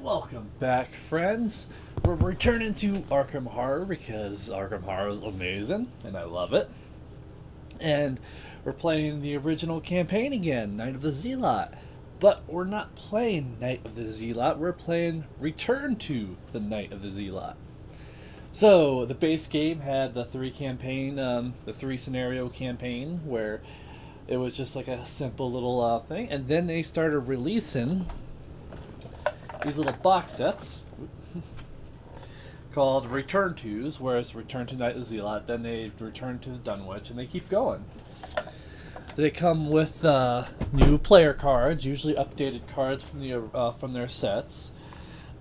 Welcome back, friends. We're returning to Arkham Horror because Arkham Horror is amazing and I love it. And we're playing the original campaign again, Night of the Zealot. But we're not playing Night of the Zealot, we're playing Return to the Night of the Zealot. So, the base game had the the three scenario campaign where it was just like a simple little thing. And then they started releasing these little box sets called Return Tos, where it's Return to Night of the Zealot, then they return to the Dunwich, and they keep going. They come with new player cards, usually updated cards from their sets,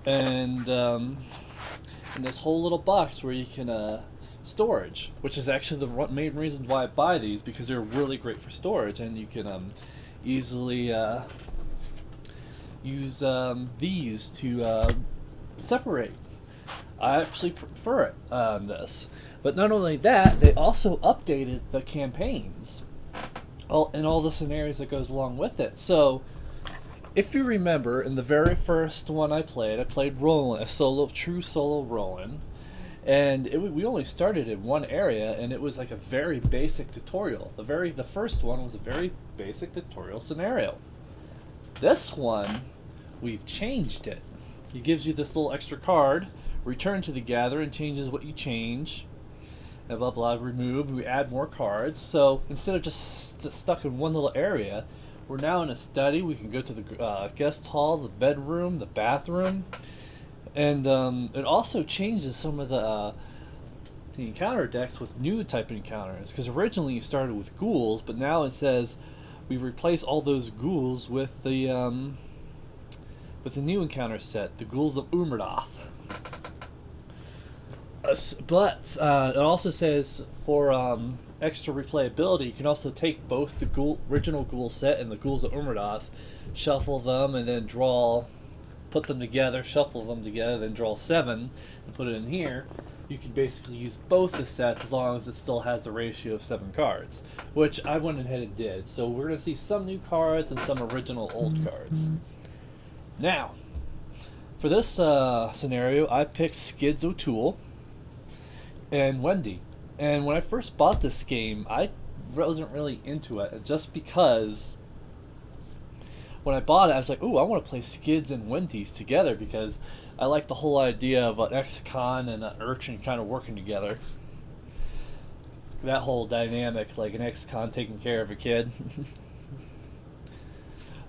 and this whole little box where you can storage, which is actually the main reason why I buy these, because they're really great for storage, and you can easily use these to separate. I actually prefer it on this. But not only that, they also updated the campaigns and all the scenarios that goes along with it. So, if you remember, in the very first one I played Roland, true solo Roland, and we only started in one area, and it was like a very basic tutorial. The first one was a very basic tutorial scenario. This one, we've changed it. It gives you this little extra card. Return to the gathering, changes what you change. And blah blah, remove. We add more cards. So instead of just stuck in one little area, we're now in a study. We can go to the guest hall, the bedroom, the bathroom. And it also changes some of the encounter decks with new type encounters. Because originally you started with ghouls, but now it says we replace all those ghouls with the new encounter set, the Ghouls of Umrdoth. But it also says for extra replayability, you can also take both the original ghoul set and the Ghouls of Umrdoth, shuffle them, and then put them together, shuffle them together, then draw 7 and put it in here. You can basically use both the sets as long as it still has the ratio of 7 cards, which I went ahead and did. So we're going to see some new cards and some original old cards. Now, for this scenario, I picked Skids O'Toole and Wendy. And when I first bought this game, I wasn't really into it, just because when I bought it, I was like, ooh, I want to play Skids and Wendy's together, because I like the whole idea of an ex-con and an Urchin kind of working together. That whole dynamic, like an ex-con taking care of a kid.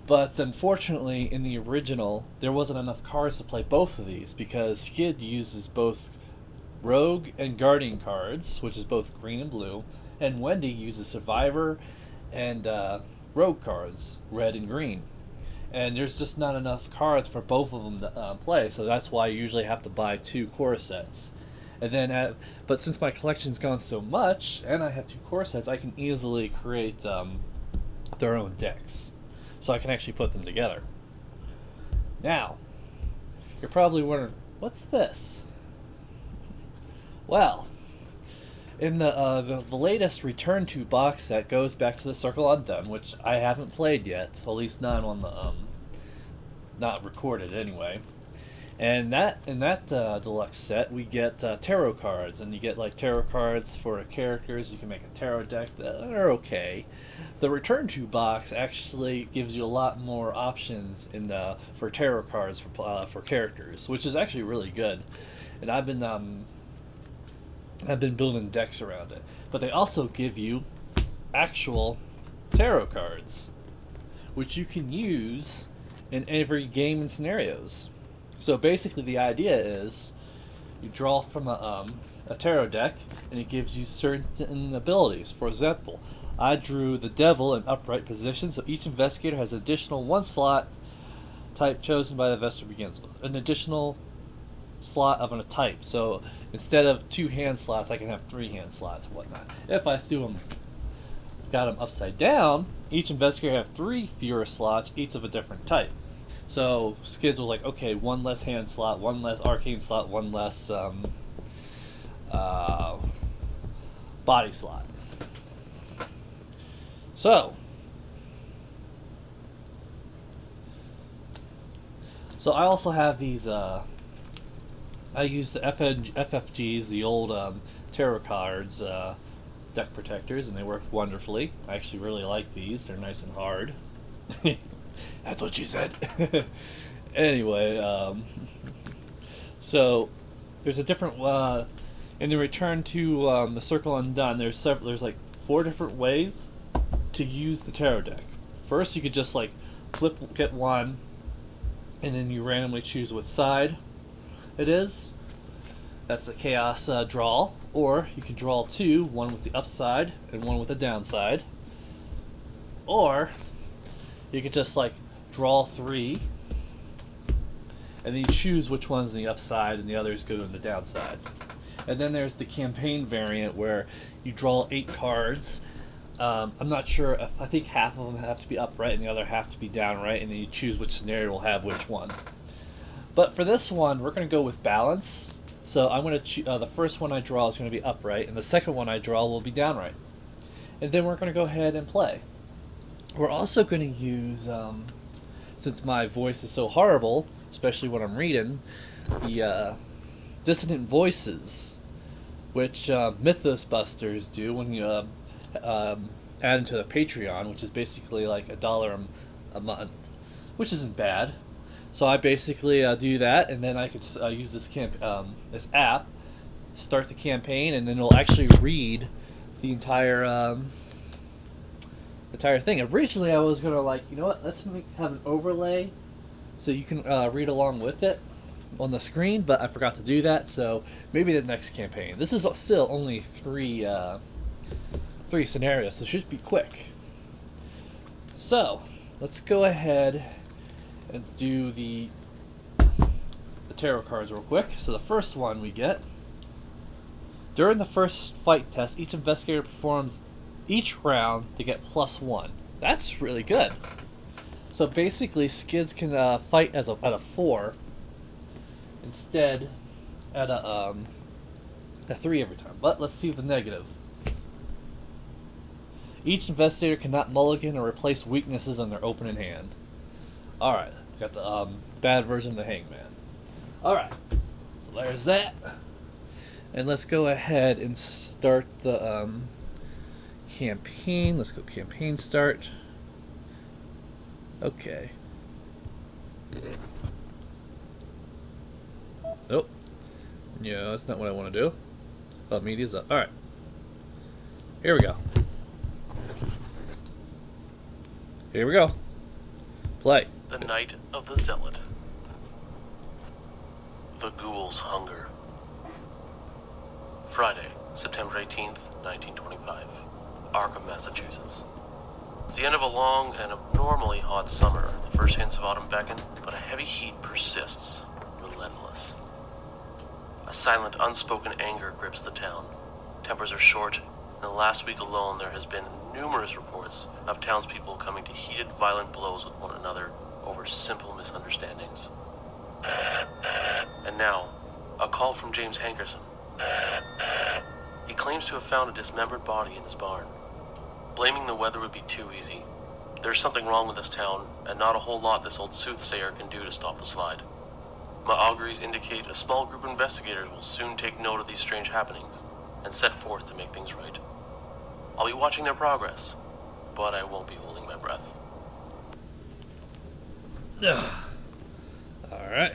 But unfortunately, in the original, there wasn't enough cards to play both of these, because Skid uses both Rogue and Guardian cards, which is both green and blue, and Wendy uses Survivor and Rogue cards, red and green. And there's just not enough cards for both of them to play, so that's why I usually have to buy 2 core sets. And then, but since my collection's gone so much, and I have 2 core sets, I can easily create their own decks, so I can actually put them together. Now, you're probably wondering, what's this? Well, in the latest Return to box set goes back to the Circle Undone, which I haven't played yet, at least not on the not recorded anyway. And in that deluxe set, we get tarot cards, and you get like tarot cards for characters. You can make a tarot deck that are okay. The Return to box actually gives you a lot more options for tarot cards for characters, which is actually really good. And I've been building decks around it. But they also give you actual tarot cards, which you can use in every game and scenarios. So basically the idea is you draw from a tarot deck, and it gives you certain abilities. For example, I drew the Devil in upright position, so each investigator has an additional 1 slot type chosen by the investor begins with. An additional slot of a type. So instead of 2 hand slots, I can have 3 hand slots and whatnot. If I got them upside down, each investigator have 3 fewer slots, each of a different type. So Skids was like, okay, 1 less hand slot, 1 less arcane slot, 1 less body slot. So So I also have these. I use the FFGs, the old tarot cards deck protectors, and they work wonderfully. I actually really like these. They're nice and hard. That's what you said. Anyway, so there's a different. In the return to the Circle Undone, there's like 4 different ways to use the tarot deck. First, you could just like get one, and then you randomly choose which side it is. That's the chaos draw. Or you can draw 2, one with the upside and one with the downside. Or you could just like draw 3, and then you choose which one's in the upside and the others go in the downside. And then there's the campaign variant where you draw 8 cards. I'm not sure if, I think half of them have to be upright and the other half to be downright, and then you choose which scenario will have which one. But for this one, we're going to go with balance. So I'm going to the first one I draw is going to be upright, and the second one I draw will be downright. And then we're going to go ahead and play. We're also going to use, since my voice is so horrible, especially when I'm reading, the dissonant voices, which Mythos Busters do when you add into the Patreon, which is basically like $1 a month, which isn't bad. So I basically do that, and then I could use this this app, start the campaign, and then it'll actually read the entire thing. Originally, I was gonna let's have an overlay so you can read along with it on the screen, but I forgot to do that. So maybe the next campaign. This is still only 3 scenarios, so it should be quick. So let's go ahead and do the tarot cards real quick. So the first one we get: during the first fight test, each investigator performs each round to get +1. That's really good. So basically, Skids can fight at a 4 instead at a 3 every time. But let's see the negative. Each investigator cannot mulligan or replace weaknesses on their opening hand. Alright, got the bad version of the Hangman. Alright, so there's that. And let's go ahead and start the campaign. Let's go campaign start. Okay. Nope. Yeah, that's not what I want to do. Oh, media's up. Alright. Here we go. Here we go. Play. The Night of the Zealot. The Ghoul's Hunger. Friday, September 18th, 1925. Arkham, Massachusetts. It's the end of a long and abnormally hot summer. The first hints of autumn beckon, but a heavy heat persists, relentless. A silent, unspoken anger grips the town. Tempers are short. In the last week alone, there has been numerous reports of townspeople coming to heated, violent blows with one another over simple misunderstandings. And now, a call from James Hankerson. He claims to have found a dismembered body in his barn. Blaming the weather would be too easy. There's something wrong with this town, and not a whole lot this old soothsayer can do to stop the slide. My auguries indicate a small group of investigators will soon take note of these strange happenings and set forth to make things right. I'll be watching their progress, but I won't be holding my breath. Alright.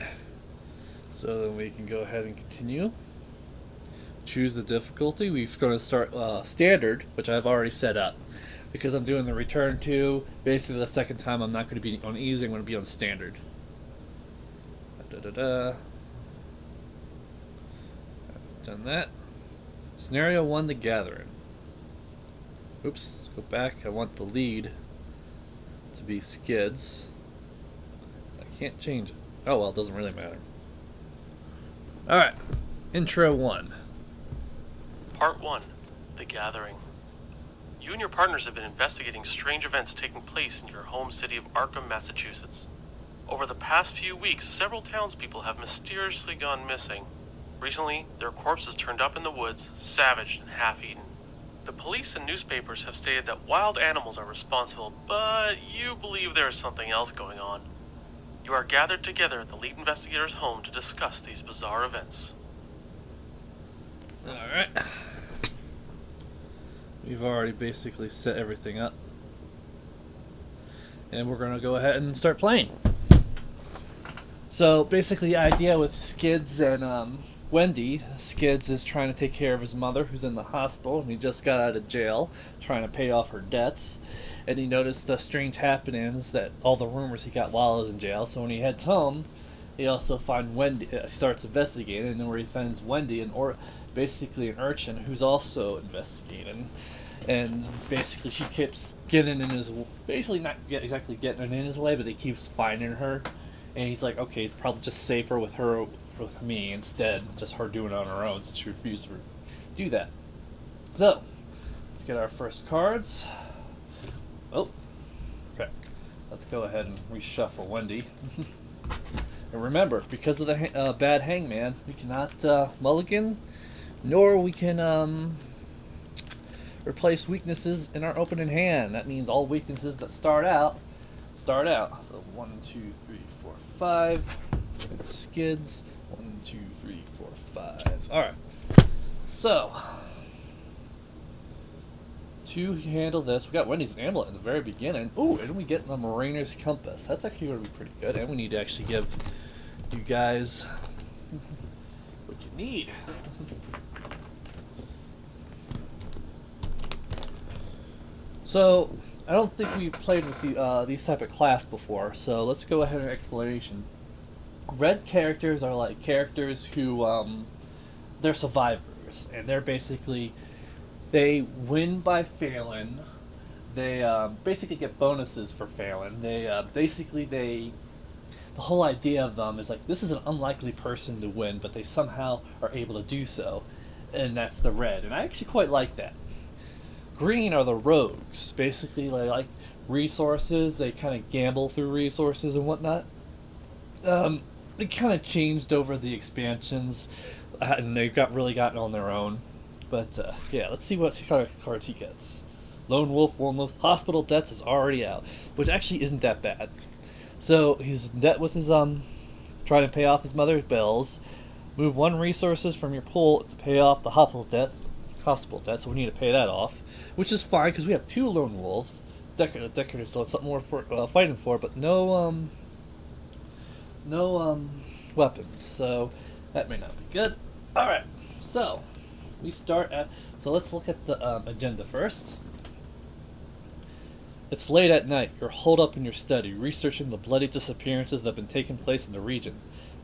So then we can go ahead and continue. Choose the difficulty. We're going to start standard, which I've already set up. Because I'm doing the return to, basically the second time I'm not going to be on easy, I'm going to be on standard. Done that. Scenario 1, The Gathering. Oops, let's go back. I want the lead to be Skids. I can't change it. Oh well, it doesn't really matter. Alright, Intro 1. Part 1, The Gathering. You and your partners have been investigating strange events taking place in your home city of Arkham, Massachusetts. Over the past few weeks, several townspeople have mysteriously gone missing. Recently, their corpses turned up in the woods, savaged and half-eaten. The police and newspapers have stated that wild animals are responsible, but you believe there is something else going on. You are gathered together at the lead investigator's home to discuss these bizarre events. Alright. We've already basically set everything up. And we're going to go ahead and start playing. So basically the idea with Skids and Wendy, Skids is trying to take care of his mother who's in the hospital, and he just got out of jail trying to pay off her debts. And he noticed the strange happenings, that all the rumors he got while he was in jail. So when he heads home, he also finds Wendy, starts investigating, and then where he finds Wendy basically an Urchin who's also investigating. And basically she keeps getting in his, basically not exactly getting in his way, but he keeps finding her. And he's like, okay, it's probably just safer with her, with me instead, just her doing it on her own, since she refused to do that. So, let's get our first cards. Oh, okay. Let's go ahead and reshuffle Wendy. And remember, because of the bad hangman, we cannot mulligan, nor we can replace weaknesses in our opening hand. That means all weaknesses that start out. So 1, 2, 3, 4, 5. And Skids. 1, 2, 3, 4, 5. Alright. So, to handle this, we got Wendy's amulet in the very beginning. Ooh, and we get the Mariner's Compass. That's actually going to be pretty good. And we need to actually give you guys what you need. So, I don't think we've played with these type of class before, so let's go ahead and exploration. Red characters are like characters who, they're survivors, and they're basically, they win by failing. They basically get bonuses for failing. They the whole idea of them is like, this is an unlikely person to win, but they somehow are able to do so, and that's the red, and I actually quite like that. Green are the rogues. Basically, they like resources. They kind of gamble through resources and whatnot. They kind of changed over the expansions, and they've really gotten on their own. But yeah, let's see what kind of cards he gets. Lone Wolf, Hospital Debts is already out, which actually isn't that bad. So he's in debt with his trying to pay off his mother's bills. Move 1 resources from your pool to pay off the hospital debt. So we need to pay that off, which is fine because we have 2 lone wolves. Decorator, so it's something more for fighting for, but no weapons. So that may not be good. All right, so we start at. So let's look at the agenda first. It's late at night. You're holed up in your study, researching the bloody disappearances that have been taking place in the region.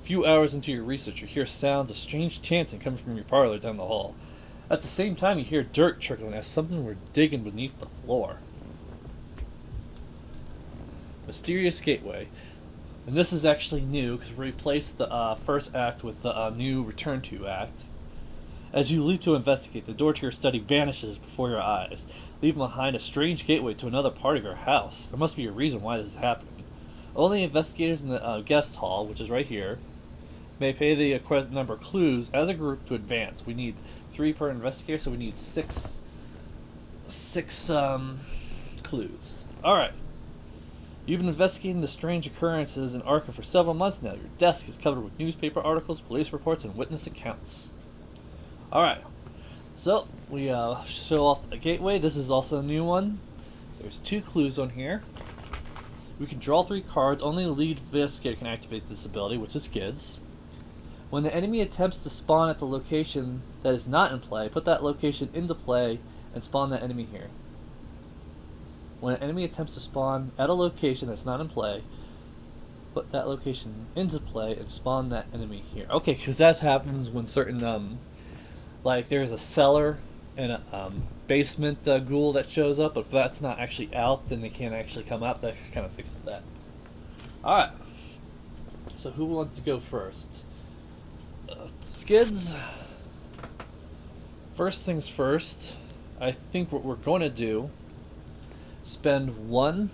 A few hours into your research, you hear sounds of strange chanting coming from your parlor down the hall. At the same time, you hear dirt trickling as something were digging beneath the floor. Mysterious Gateway. And this is actually new, because we replaced the first act with the new Return to act. As you leap to investigate, the door to your study vanishes before your eyes, leaving behind a strange gateway to another part of your house. There must be a reason why this is happening. Only investigators in the guest hall, which is right here, may pay the correct number of clues as a group to advance. We need 3 per investigator, so we need 6 clues. Alright. You've been investigating the strange occurrences in Arkham for several months now. Your desk is covered with newspaper articles, police reports, and witness accounts. Alright. So, we show off the gateway. This is also a new one. There's 2 clues on here. We can draw 3 cards. Only the lead investigator can activate this ability, which is Skids. When the enemy attempts to spawn at the location that is not in play, put that location into play and spawn that enemy here. When an enemy attempts to spawn at a location that's not in play, put that location into play and spawn that enemy here. Okay, because that happens when certain, like there's a cellar and a basement ghoul that shows up, but if that's not actually out, then they can't actually come out. That kind of fixes that. Alright. So who wants to go first? Skids. First things first, I think what we're going to do, spend 1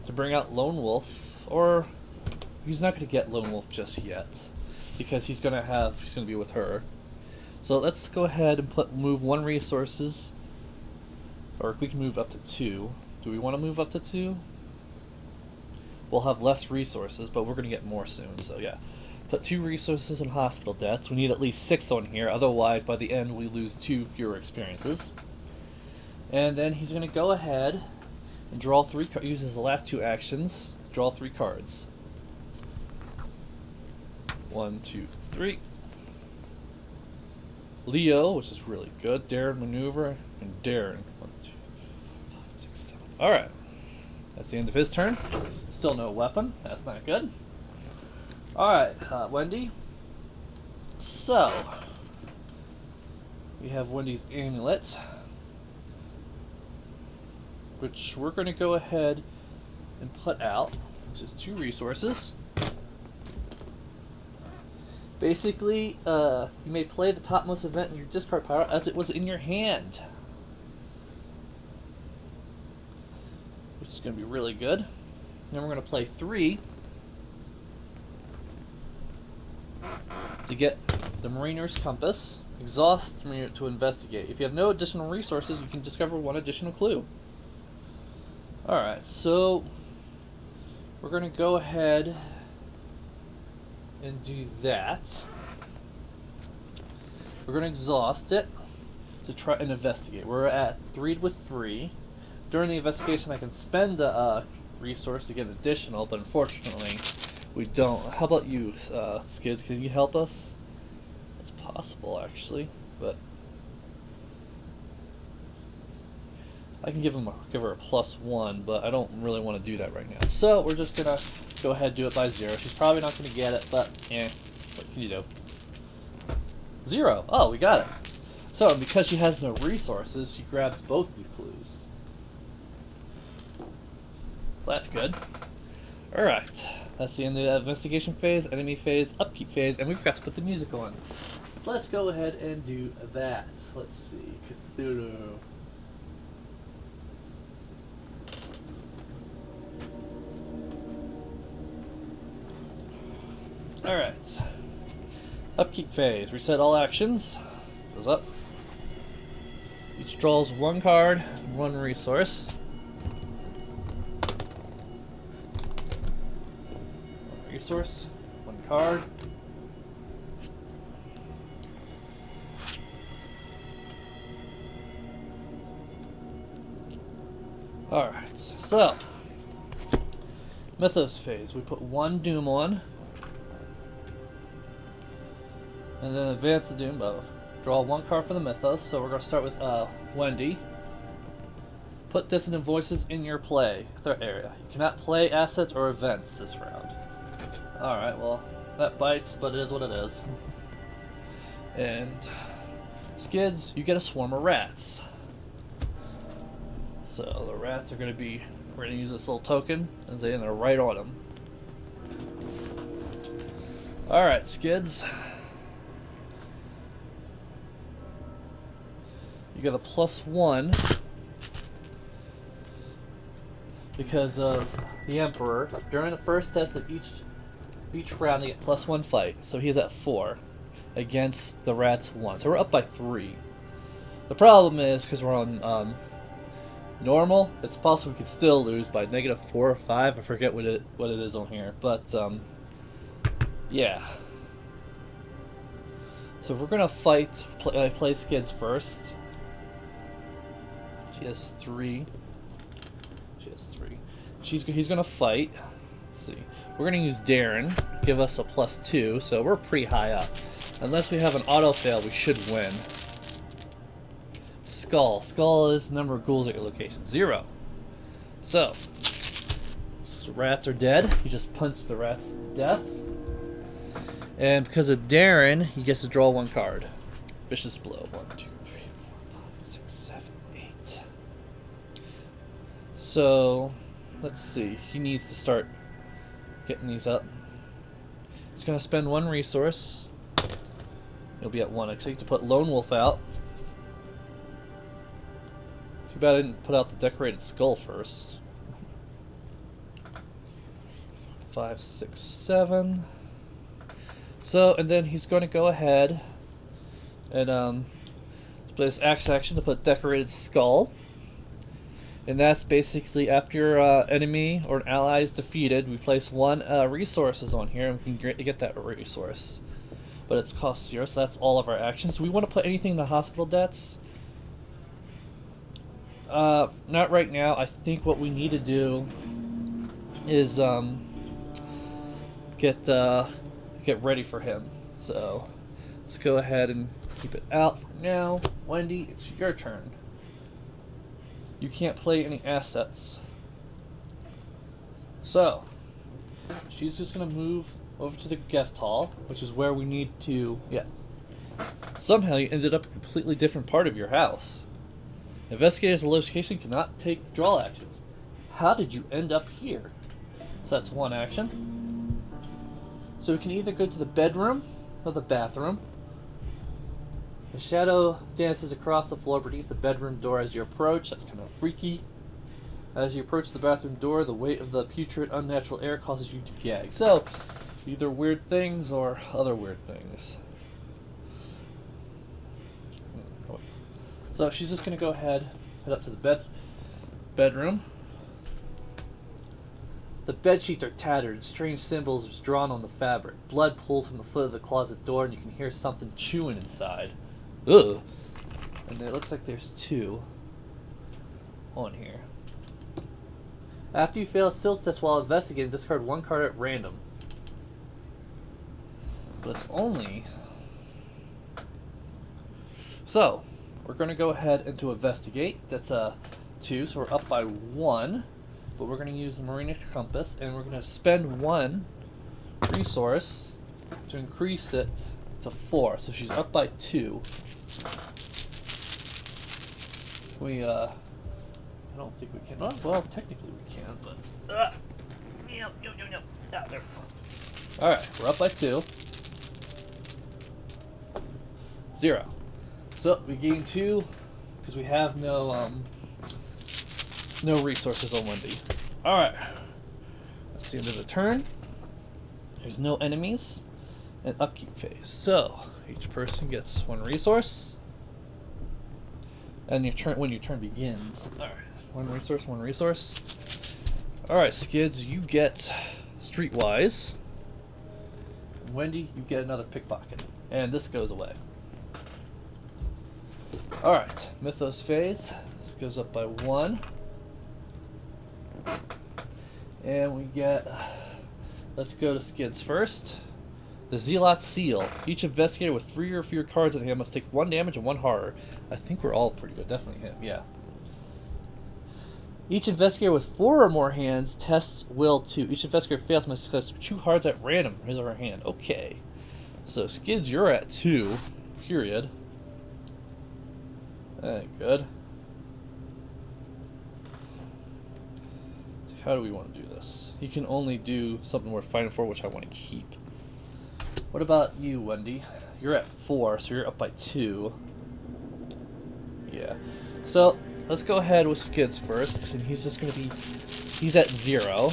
to bring out Lone Wolf, or he's not going to get Lone Wolf just yet, because he's going to be with her. So let's go ahead and move 1 resources, or we can move up to 2. Do we want to move up to 2? we'll have less resources, but we're going to get more soon, so yeah. Put 2 resources on hospital debts. We need at least 6 on here, otherwise by the end we lose 2 fewer experiences. And then he's going to go ahead and draw 3 cards. Uses the last 2 actions. Draw 3 cards. 1, 2, 3. Leo, which is really good. Darren Maneuver and Darren. 1, 2, 5, 6, 7. Alright. That's the end of his turn. Still no weapon. That's not good. Alright, Wendy. So, we have Wendy's amulet, which we're going to go ahead and put out, which is 2 resources. Basically, you may play the topmost event in your discard pile as it was in your hand, which is going to be really good. Then we're going to play 3 to get the Mariner's Compass. Exhaust to investigate. If you have no additional resources, you can discover 1 additional clue. Alright, so we're going to go ahead and do that. We're going to exhaust it to try and investigate. We're at 3 with 3. During the investigation, I can spend a resource to get additional, but unfortunately, we don't. How about you, Skids? Can you help us? It's possible, actually, but I can give her a +1, but I don't really want to do that right now. So we're just gonna go ahead and do it by 0. She's probably not gonna get it, but what can you do? 0. Oh, we got it. So because she has no resources, she grabs both these clues. So that's good. All right. That's the end of the investigation phase, enemy phase, upkeep phase, and we forgot to put the music on. Let's go ahead and do that. Let's see. Cthulhu. Alright. Upkeep phase. Reset all actions. Goes up. Each draws 1 card, 1 resource. Resource, 1 card. Alright, so Mythos phase. We put 1 Doom on, and then advance the Doom bow. Draw 1 card for the Mythos, so we're going to start with Wendy. Put dissonant voices in your play area. You cannot play assets or events this round. Alright, well, that bites, but it is what it is. And Skids, you get a swarm of rats. So the rats are going to be, we're going to use this little token, and they're right on them. Alright, Skids. You get a +1 because of the Emperor. During the first test of each round, they get +1 fight. So he's at 4 against the rats 1. So we're up by 3. The problem is, because we're on normal, it's possible we could still lose by -4 or 5. I forget what it is on here, but yeah. So we're gonna play Skids first. She has 3. He's gonna fight. Let's see. We're gonna use Darren, give us a +2, so we're pretty high up. Unless we have an auto fail, we should win. Skull is the number of ghouls at your location. 0. So rats are dead. You just punch the rats to death. And because of Darren, he gets to draw 1 card. Vicious blow. 1, 2, 3, 4, 5, 6, 7, 8. So let's see. He needs to start getting these up. He's gonna spend 1 resource. He'll be at 1. I expect to put Lone Wolf out. Too bad I didn't put out the decorated skull first. 5, 6, 7. So, and then he's going to go ahead and play this axe action to put decorated skull. And that's basically after your enemy or an ally is defeated, we place one resources on here, and we can get that resource. But it's cost 0, so that's all of our actions. Do we want to put anything in the hospital debts? Not right now. I think what we need to do is get ready for him. So let's go ahead and keep it out for now. Wendy, it's your turn. You can't play any assets. So she's just gonna move over to the guest hall, which is where we need to. Yeah. Somehow you ended up in a completely different part of your house. Investigators of the location cannot take draw actions. How did you end up here? So that's one action. So we can either go to the bedroom or the bathroom. The shadow dances across the floor beneath the bedroom door as you approach. That's kind of freaky. As you approach the bathroom door, the weight of the putrid, unnatural air causes you to gag. So, either weird things or other weird things. So she's just going to go ahead, head up to the bedroom. The bed sheets are tattered, strange symbols drawn on the fabric. Blood pools from the foot of the closet door, and you can hear something chewing inside. Ugh. And it looks like there's 2 on here. After you fail a skills test while investigating, discard 1 card at random. But it's only... So, we're going to go ahead and to investigate. That's a 2, so we're up by 1. But we're going to use the Marine Compass, and we're going to spend 1 resource to increase it to 4. So she's up by 2. We, I don't think we can. Well, technically we can, but... Yeah, there. Alright, we're up by 2. 0. So, we gain 2, because we have no resources on Wendy. Alright. That's the end of the turn. There's no enemies. And upkeep phase. So, each person gets 1 resource. And when your turn begins. Alright. 1 resource, 1 resource. Alright, Skids, you get Streetwise. And Wendy, you get another pickpocket. And this goes away. Alright, Mythos phase. This goes up by 1. And we get... Let's go to Skids first. The Zealot Seal. Each investigator with 3 or fewer cards in hand must take 1 damage and 1 horror. I think we're all pretty good. Definitely him, yeah. Each investigator with 4 or more hands tests will 2. Each investigator fails must discuss 2 cards at random from his or her hand. Okay. So, Skids, you're at 2. Period. Good. How do we want to do this? He can only do something we're fighting for, which I want to keep. What about you, Wendy? You're at 4, so you're up by 2. Yeah. So, let's go ahead with Skids first, and he's just going to be... He's at 0.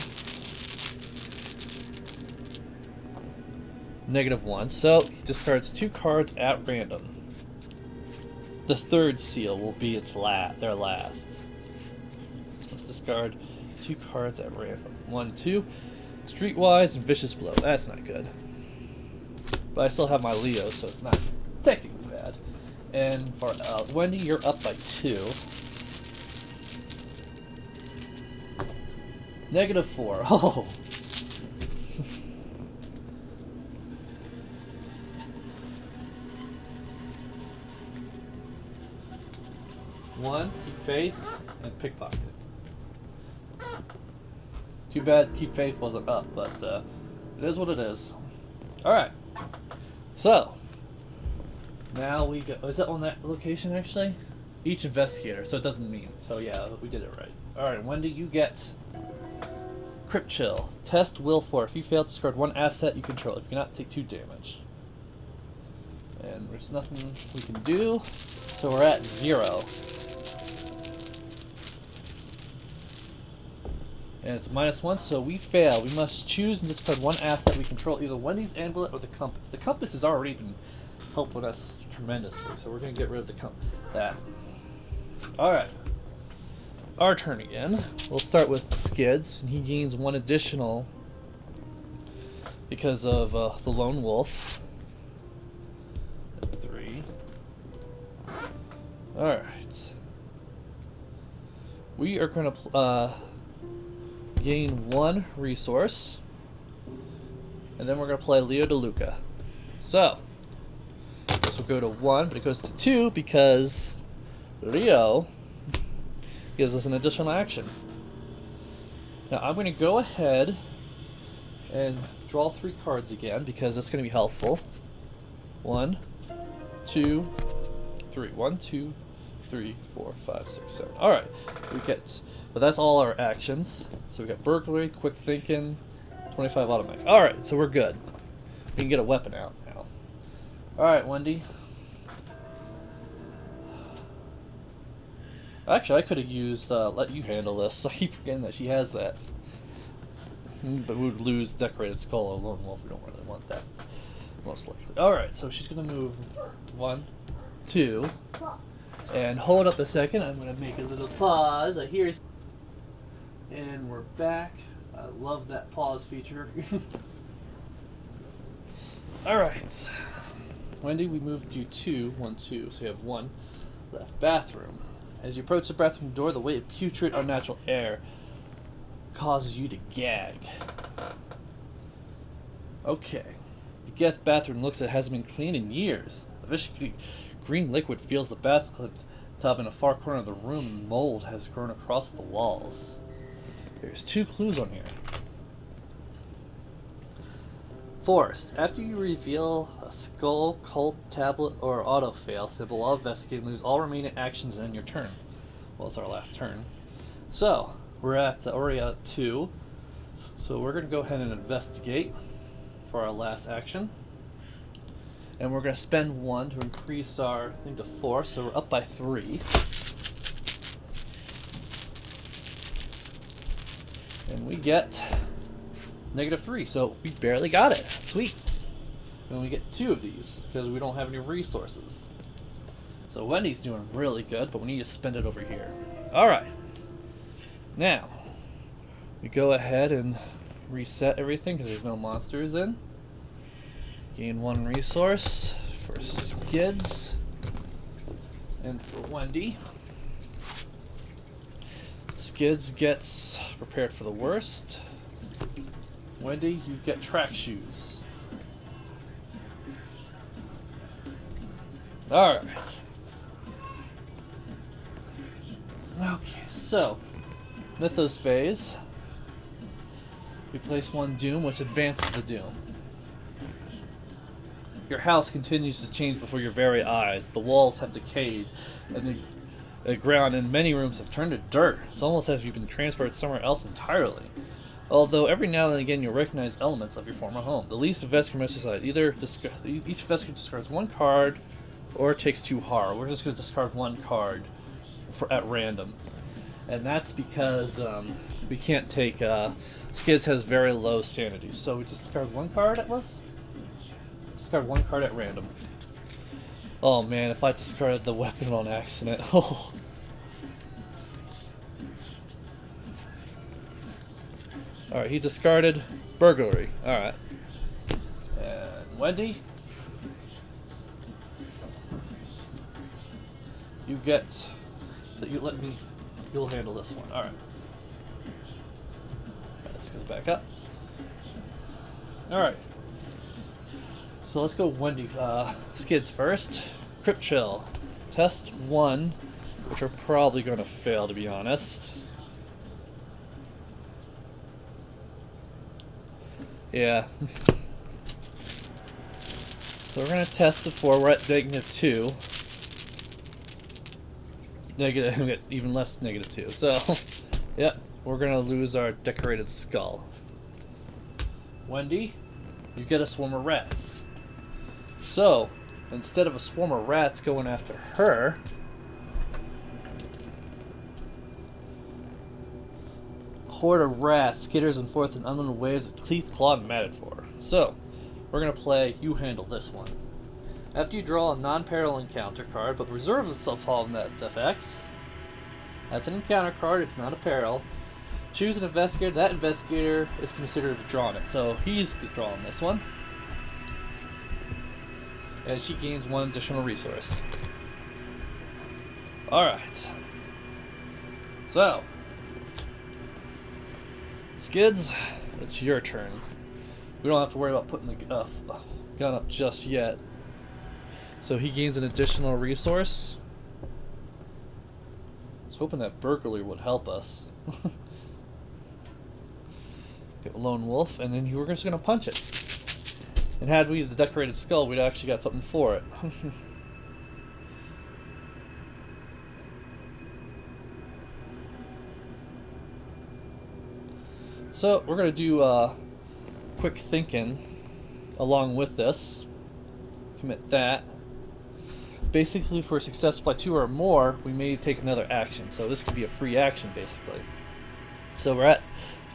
-1. So, he discards 2 cards at random. The 3rd seal will be their last. Let's discard 2 cards at random. 1, 2. Streetwise and Vicious Blow. That's not good. But I still have my Leo, so it's not technically bad. And for Wendy, you're up by 2. -4. Oh. One, keep faith, and pickpocket. Too bad keep faith wasn't up, but it is what it is. Alright. So, now we go... Is it on that location, actually? Each investigator, so it doesn't mean. So yeah, we did it right. Alright, Wendy, you get... Crypt Chill. Test Will 4. If you fail to discard 1 asset you control, if you cannot, take 2 damage. And there's nothing we can do, so we're at 0. And it's -1, so we fail. We must choose and discard 1 asset we control, either Wendy's amulet or the compass. The compass has already been helping us tremendously, so we're going to get rid of that. Alright. our turn again. We'll start with Skids, and he gains 1 additional because of the lone wolf. 3. Alright. We are going to gain 1 resource, and then we're going to play Leo DeLuca. So, this will go to 1, but it goes to 2 because Leo gives us an additional action. Now I'm going to go ahead and draw 3 cards again because that's going to be helpful. 1, 2, 3. 1, 2, 3, 4, 5, 6, 7. Alright, we get, but that's all our actions. So we got burglary, quick thinking, 25 automatic. Alright, so we're good. We can get a weapon out now. Alright, Wendy. Actually, I could have used let you handle this. I keep forgetting that she has that. But we would lose Decorated Skull or Lone Wolf. We don't really want that, most likely. Alright, so she's going to move 1, 2, and hold up a second. I'm going to make a little pause. I hear. And we're back. I love that pause feature. Alright. Wendy, we moved you 2, 1, 2, so you have 1 left. Bathroom. As you approach the bathroom door, the weight of putrid, unnatural air causes you to gag. Okay. The bathroom looks like it hasn't been cleaned in years. A vicious green liquid fills the bathtub in a far corner of the room, and mold has grown across the walls. There's 2 clues on here. Forest. After you reveal a skull, cult, tablet, or auto-fail symbol while investigating, lose all remaining actions in your turn. Well, it's our last turn. So, we're at Area 2. So we're going to go ahead and investigate for our last action. And we're going to spend 1 to increase our thing to 4, so we're up by 3. And we get -3, so we barely got it. Sweet. And we get 2 of these because we don't have any resources. So Wendy's doing really good, but we need to spend it over here. Alright. Now, we go ahead and reset everything because there's no monsters in. Gain 1 resource for Skids and for Wendy. Skids gets prepared for the worst. Wendy, you get track shoes. Alright. Okay, so Mythos phase. We place 1 doom, which advances the doom. Your house continues to change before your very eyes. The walls have decayed, and the ground in many rooms have turned to dirt. It's almost as if you've been transported somewhere else entirely. Although every now and again you'll recognize elements of your former home. The least investigator must decide either each investigator discards 1 card or takes 2 horror. We're just going to discard 1 card at random. And that's because we can't take... Skids has very low sanity. So we just discard 1 card at us? Discard 1 card at random. Oh man, if I discarded the weapon on accident. Oh. Alright, he discarded burglary. Alright. And Wendy, you get that you'll handle this one. Alright. Let's go back up. Alright. So let's go Wendy, Skids first. Crypt Chill. Test 1, which we're probably going to fail, to be honest. Yeah. So we're going to test it 4. We're at -2. Negative, we get even less -2. So, yep, we're going to lose our Decorated Skull. Wendy, you get a swarm of rats. So, instead of a swarm of rats going after her, a horde of rats skitters and forth in unknown waves with teeth clawed and matted for her. So, we're going to play You Handle This One. After you draw a non-peril encounter card, but reserve itself all net effects, That's an encounter card. It's not a peril. Choose an investigator. That investigator is considered to draw it. So he's drawing this one. And she gains 1 additional resource. Alright. So, Skids, it's your turn. We don't have to worry about putting the gun up just yet. So he gains an additional resource. I was hoping that burglary would help us. Get Lone Wolf, and then you were just going to punch it. And had we the decorated skull, we'd actually got something for it. So we're going to do quick thinking along with this. Commit that. Basically, for success by 2 or more, we may take another action. So this could be a free action, basically. So we're at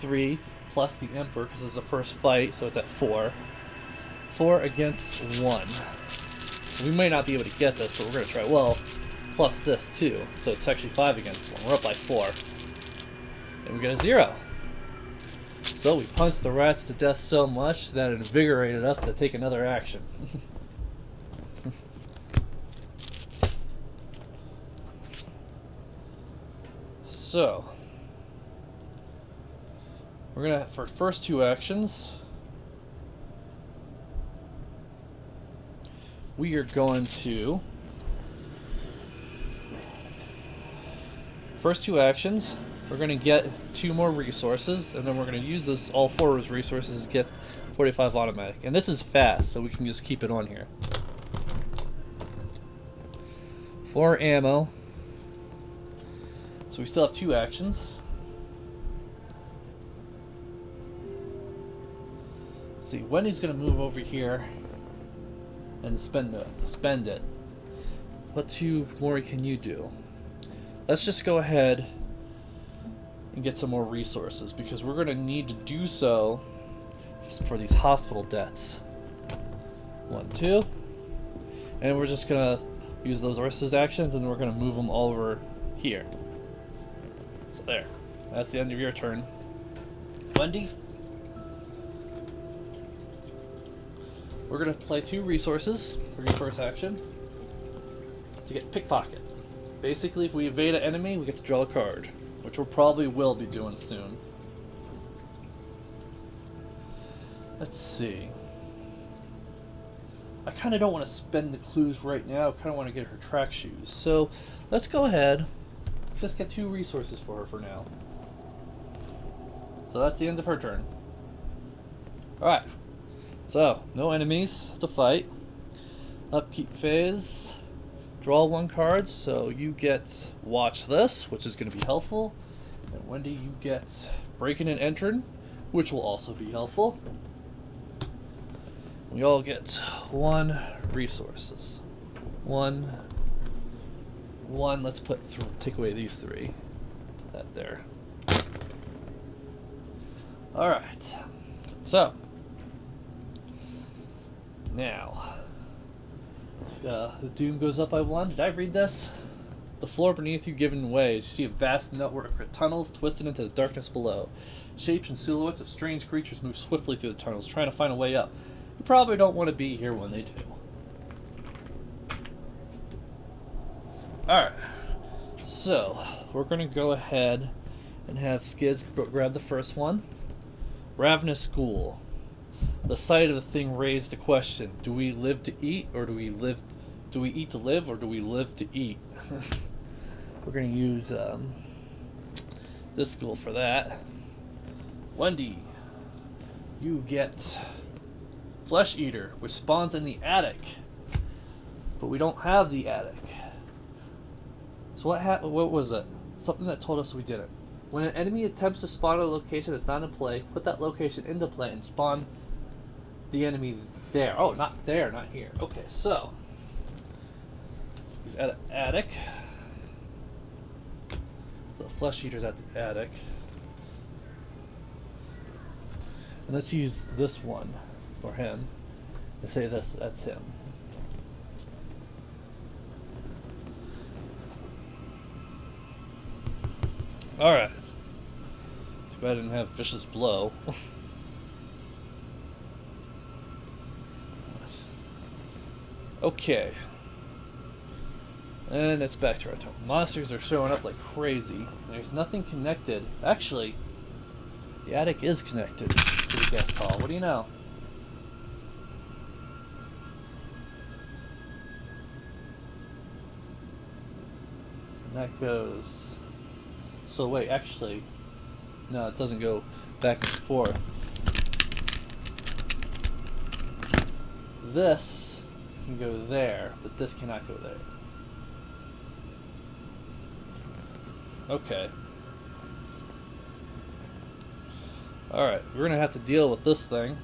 3 plus the Emperor, because it's the first fight, so it's at 4. 4 against 1. We may not be able to get this, but we're going to try. Well, plus this too, so it's actually 5 against 1. We're up by 4. And we get a 0. So we punched the rats to death so much that it invigorated us to take another action. So we're gonna, for first 2 actions, we are going to we're going to get 2 more resources, and then we're going to use this, all 4 of those resources to get 45 automatic. And this is fast, so we can just keep it on here. 4 ammo. So we still have 2 actions. See, Wendy's going to move over here and spend it. What 2 more can you do? Let's just go ahead and get some more resources, because we're going to need to do so for these hospital debts. 1, 2. And we're just going to use those versus actions, and we're going to move them all over here. So there. That's the end of your turn. Wendy? We're going to play 2 resources for your first action to get pickpocket. Basically, if we evade an enemy, we get to draw a card, which we probably will be doing soon. Let's see. I kind of don't want to spend the clues right now. I kind of want to get her track shoes. So let's go ahead. Just get 2 resources for her for now. So that's the end of her turn. Alright. So, no enemies to fight. Upkeep phase. Draw 1 card, so you get Watch This, which is going to be helpful. And Wendy, you get Breaking and Entering, which will also be helpful. We all get 1 resources. 1. Let's take away these 3. Put that there. Alright. So. Now. The doom goes up by 1. Did I read this? The floor beneath you giving way as you see a vast network of tunnels twisted into the darkness below. Shapes and silhouettes of strange creatures move swiftly through the tunnels, trying to find a way up. You probably don't want to be here when they do. Alright. So, we're going to go ahead and have Skids grab the first one. Ravenous Ghoul. The sight of the thing raised the question: do we live to eat, or do we eat to live, or do we live to eat? We're going to use this ghoul for that. Wendy, you get Flesh Eater, which spawns in the attic. But we don't have the attic. So what was it? Something that told us we didn't. When an enemy attempts to spawn a location that's not in play, put that location into play and spawn the enemy there. Oh, not there, not here. Okay, so he's at an attic. So Flesh Eater's at the attic. And let's use this one for him. And say that's him. Alright. Too bad I didn't have Vicious Blow. Okay. And it's back to our turn. Monsters are showing up like crazy. There's nothing connected. Actually, the attic is connected to the guest hall. What do you know? And that goes... So wait, actually... No, it doesn't go back and forth. This can go there, but this cannot go there. Okay. Alright, we're gonna have to deal with this thing.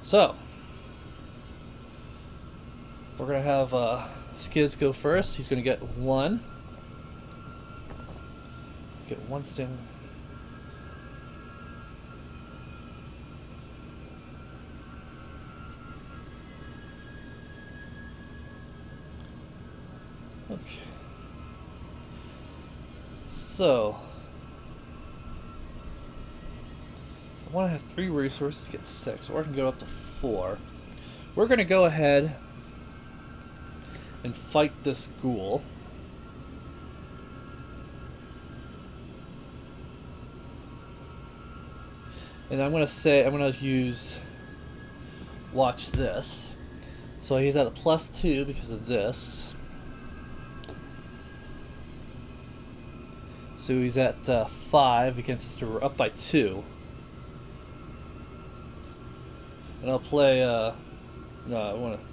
So, we're gonna have Skids go first. He's gonna get one. Get one stand. Okay. So, I want to have 3 resources to get 6, or I can go up to 4. We're going to go ahead and fight this ghoul. And I'm going to use watch this. So he's at a +2 because of this. So he's at 5 against us, so we're up by 2. And I'll play, no, I want to,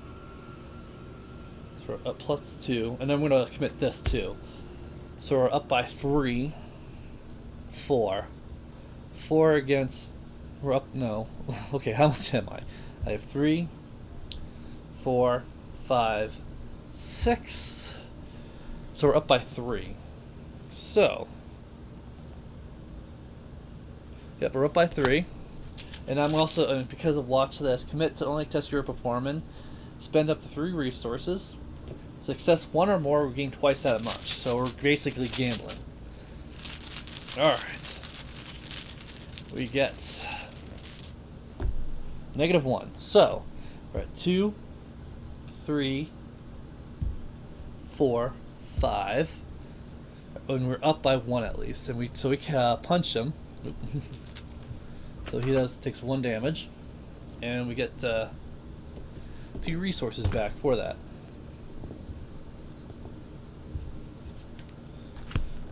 so we're up +2, and I'm going to commit this too. So we're up by 3, 4. 4 against, we're up, no, okay, how much am I? I have 3, 4, 5, 6, so we're up by 3. So, yep, we're up by 3. And I'm also, because of watch this, commit to only test your performance, spend up to 3 resources, success 1 or more, we gain twice that much. So we're basically gambling. Alright. We get -1. So, we're at 2, 3, 4, 5. And we're up by 1 at least. And we punch him. So he takes 1 damage, and we get 2 resources back for that.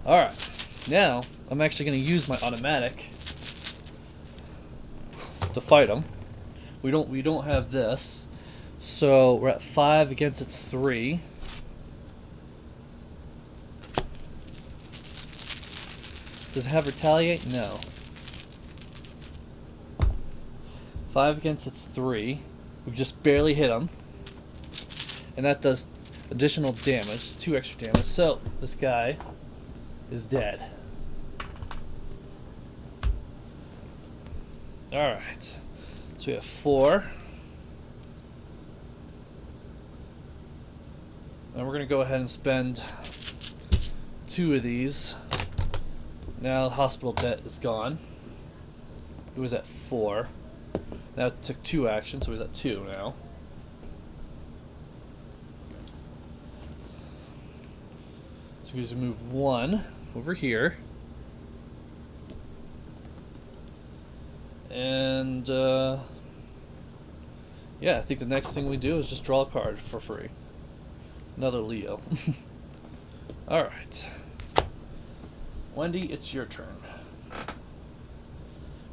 Alright, now I'm actually going to use my automatic to fight him. We don't have this, so we're at 5 against its 3. Does it have retaliate? No. 5 against its 3. We just barely hit him. And that does additional damage, 2 extra damage. So, this guy is dead. Alright. So we have 4. And we're going to go ahead and spend 2 of these. Now the hospital debt is gone. It was at 4. Now it took 2 actions, so he's at 2 now. So he's going to move 1 over here. And, yeah, I think the next thing we do is just draw a card for free. Another Leo. Alright. Wendy, it's your turn.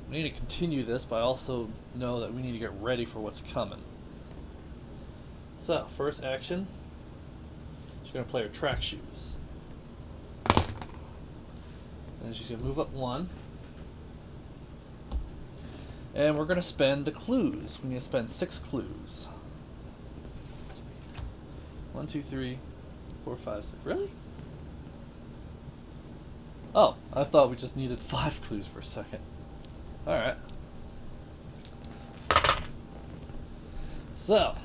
We need to continue this, but I also know that we need to get ready for what's coming. So, first action, she's going to play her track shoes. And she's going to move up 1. And we're going to spend the clues. We need to spend 6 clues. 1, 2, 3, 4, 5, 6. Really? Oh, I thought we just needed 5 clues for a second. Alright. So,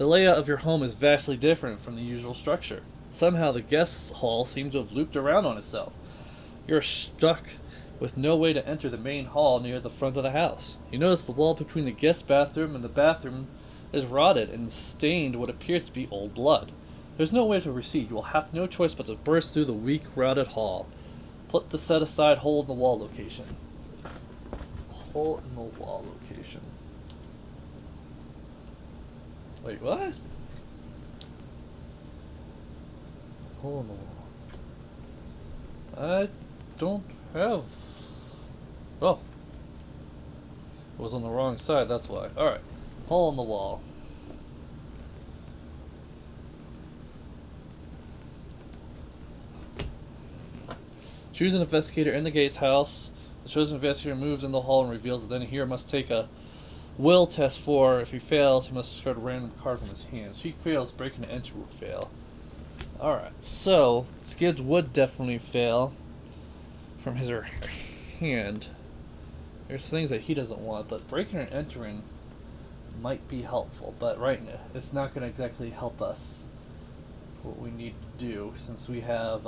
The layout of your home is vastly different from the usual structure. Somehow the guest hall seems to have looped around on itself. You're stuck with no way to enter the main hall near the front of the house. You notice the wall between the guest bathroom and the bathroom is rotted and stained what appears to be old blood. There's no way to recede. You will have no choice but to burst through the weak, rotted hall. Put the set-aside hole in the wall location. Hole in the wall location. Wait, what? Hole in the wall. I don't have... Oh. It was on the wrong side, that's why. Alright. Hole in the wall. Choose an investigator in the gate's house. The chosen investigator moves in the hall and reveals that then he must take a will test for. If he fails, he must discard a random card from his hand. If he fails, breaking and enter will fail. Alright, so Skids would definitely fail from his or her hand. There's things that he doesn't want, but breaking and entering might be helpful. But right now, it's not going to exactly help us for what we need to do since we have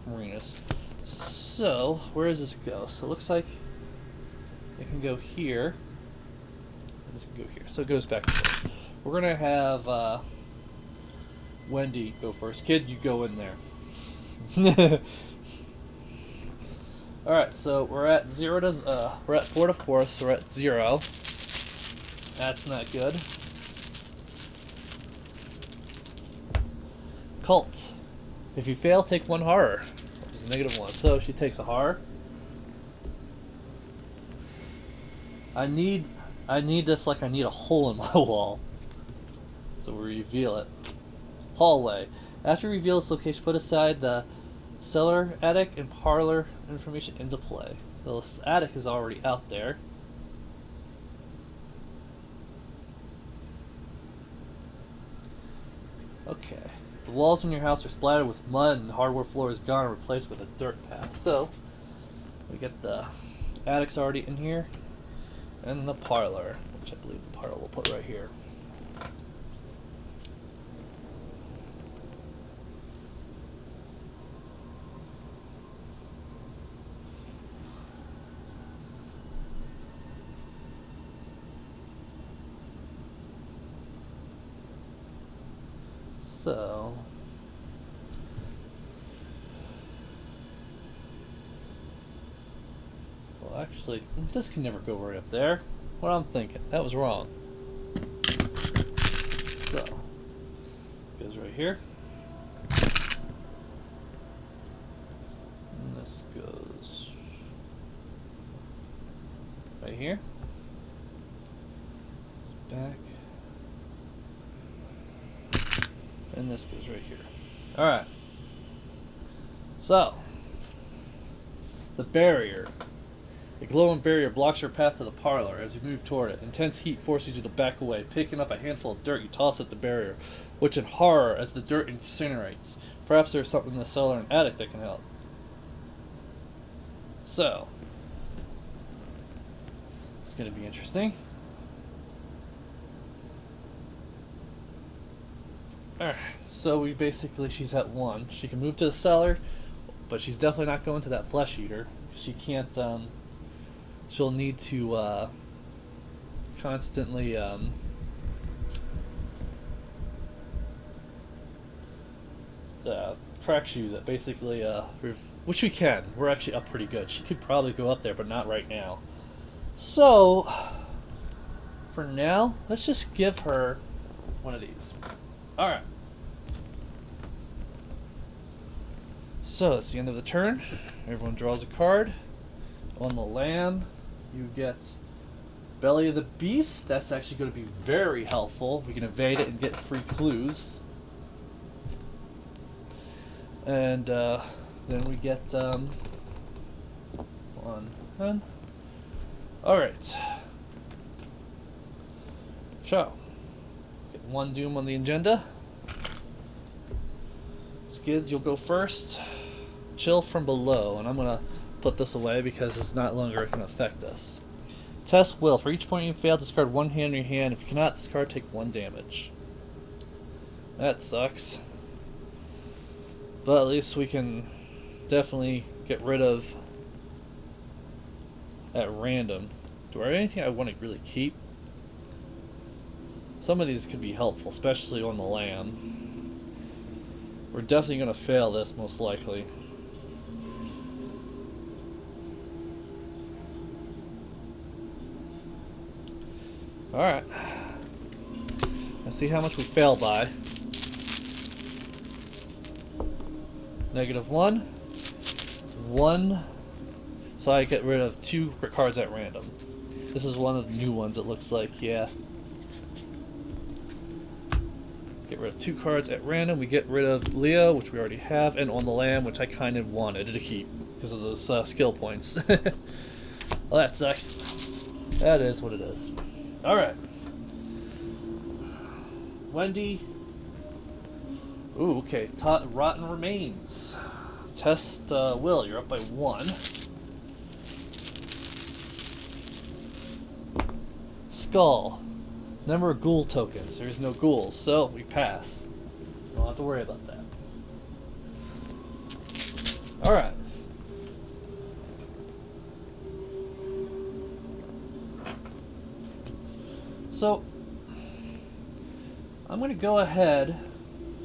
Marinus. So, where does this go? So it looks like it can go here. And this can go here. So it goes back and forth. We're going to have Wendy go first. Kid, you go in there. Alright, so we're at 0 to we're at 4 to 4, so we're at 0. That's not good. Cult. If you fail, take 1 horror. Which is -1. So she takes a horror. I need this like I need a hole in my wall. So we reveal it. Hallway. After you reveal this location, put aside the cellar, attic, and parlor information into play. The attic is already out there. Okay. The walls in your house are splattered with mud and the hardwood floor is gone and replaced with a dirt path. So, we get the attic's already in here. And the parlor, which I believe the parlor we'll put right here. So, well, actually, this can never go right up there. What I'm thinking, that was wrong. So, goes right here. And this goes right here. Back. And this goes right here. Alright. So, the barrier. The glowing barrier blocks your path to the parlor as you move toward it. Intense heat forces you to back away. Picking up a handful of dirt, you toss at the barrier, which in horror as the dirt incinerates. Perhaps there's something in the cellar and attic that can help. So, it's going to be interesting. Alright, so we basically, she's at 1. She can move to the cellar, but she's definitely not going to that flesh eater. She can't, she'll need to, constantly, track shoes that basically, which we can. We're actually up pretty good. She could probably go up there, but not right now. So, for now, let's just give her one of these. Alright. So, it's the end of the turn. Everyone draws a card. On the land, you get Belly of the Beast. That's actually going to be very helpful. We can evade it and get free clues. And then we get one. Alright. So, get 1 doom on the agenda. Skids, you'll go first. Chill from below, and I'm going to put this away because it's not longer going to affect us. Test will. For each point you fail, discard 1 hand in your hand. If you cannot discard, take 1 damage. That sucks. But at least we can definitely get rid of at random. Do I have anything I want to really keep? Some of these could be helpful, especially on the lamb. We're definitely going to fail this, most likely. Alright. Let's see how much we fail by. -1. 1. So I get rid of 2 cards at random. This is one of the new ones, it looks like, yeah. Get rid of 2 cards at random. We get rid of Leo, which we already have, and on the lamb, which I kind of wanted to keep because of those skill points. Well, that sucks. That is what it is. Alright. Wendy. Ooh, okay. Rotten Remains. Test Will. You're up by 1. Skull. Number of ghoul tokens. There's no ghouls, so we pass. Don't have to worry about that. Alright. So, I'm going to go ahead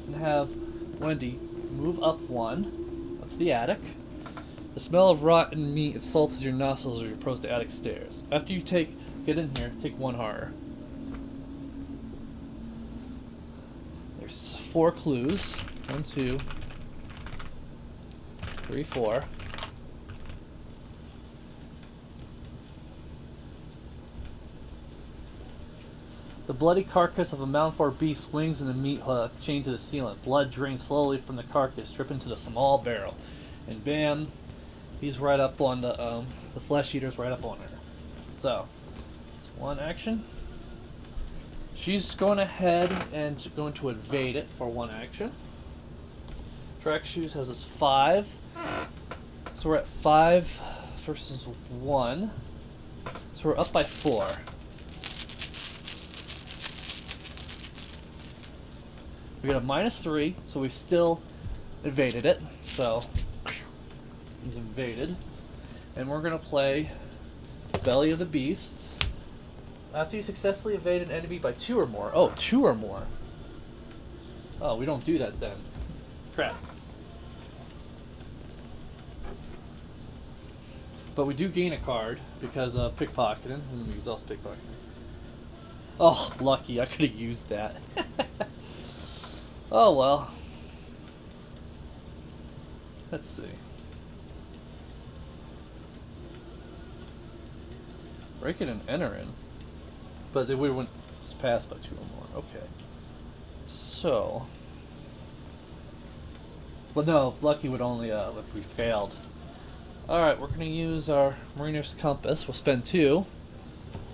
and have Wendy move up 1, up to the attic. The smell of rotten meat insults your nostrils as you approach the attic stairs. After you get in here, take 1 horror. There's 4 clues. 1, 2, 3, 4. The bloody carcass of a mountain for beast swings in the meat hook chained to the ceiling. Blood drains slowly from the carcass, dripping into the small barrel. And bam, he's right up on the flesh eater's right up on her. So, it's 1 action. She's going ahead and going to evade it for 1 action. Track shoes has us 5. So we're at 5 versus 1. So we're up by 4. We got a -3, so we still evaded it. So he's invaded. And we're going to play Belly of the Beast. After you successfully evade an enemy by 2 or more. Oh, 2 or more. Oh, we don't do that then. Crap. But we do gain a card because of pickpocketing. Let me exhaust pickpocketing. Oh, lucky. I could have used that. Oh well. Let's see. Break it and enter in. But they wouldn't pass by 2 or more. Okay. So. Well, no, lucky would only if we failed. Alright, we're going to use our Mariner's Compass. We'll spend 2.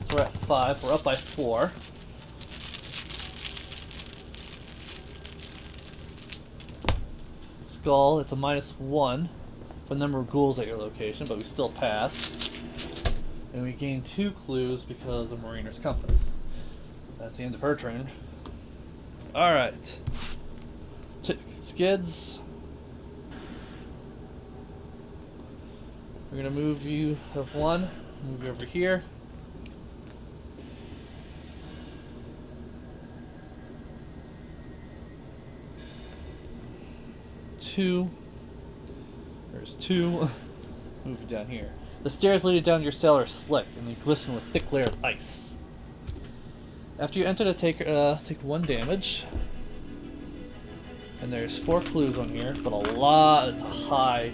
So we're at 5. We're up by 4. Skull, it's a -1 for the number of ghouls at your location, but we still pass. And we gain 2 clues because of Mariner's Compass. That's the end of her turn. Alright. Skids. We're going to move you of 1. Move you over here. There's 2. Move it down here. The stairs leading down to your cell are slick and they glisten with thick layer of ice. After you enter to take 1 damage. And there's 4 clues on here, but a lot. It's a high,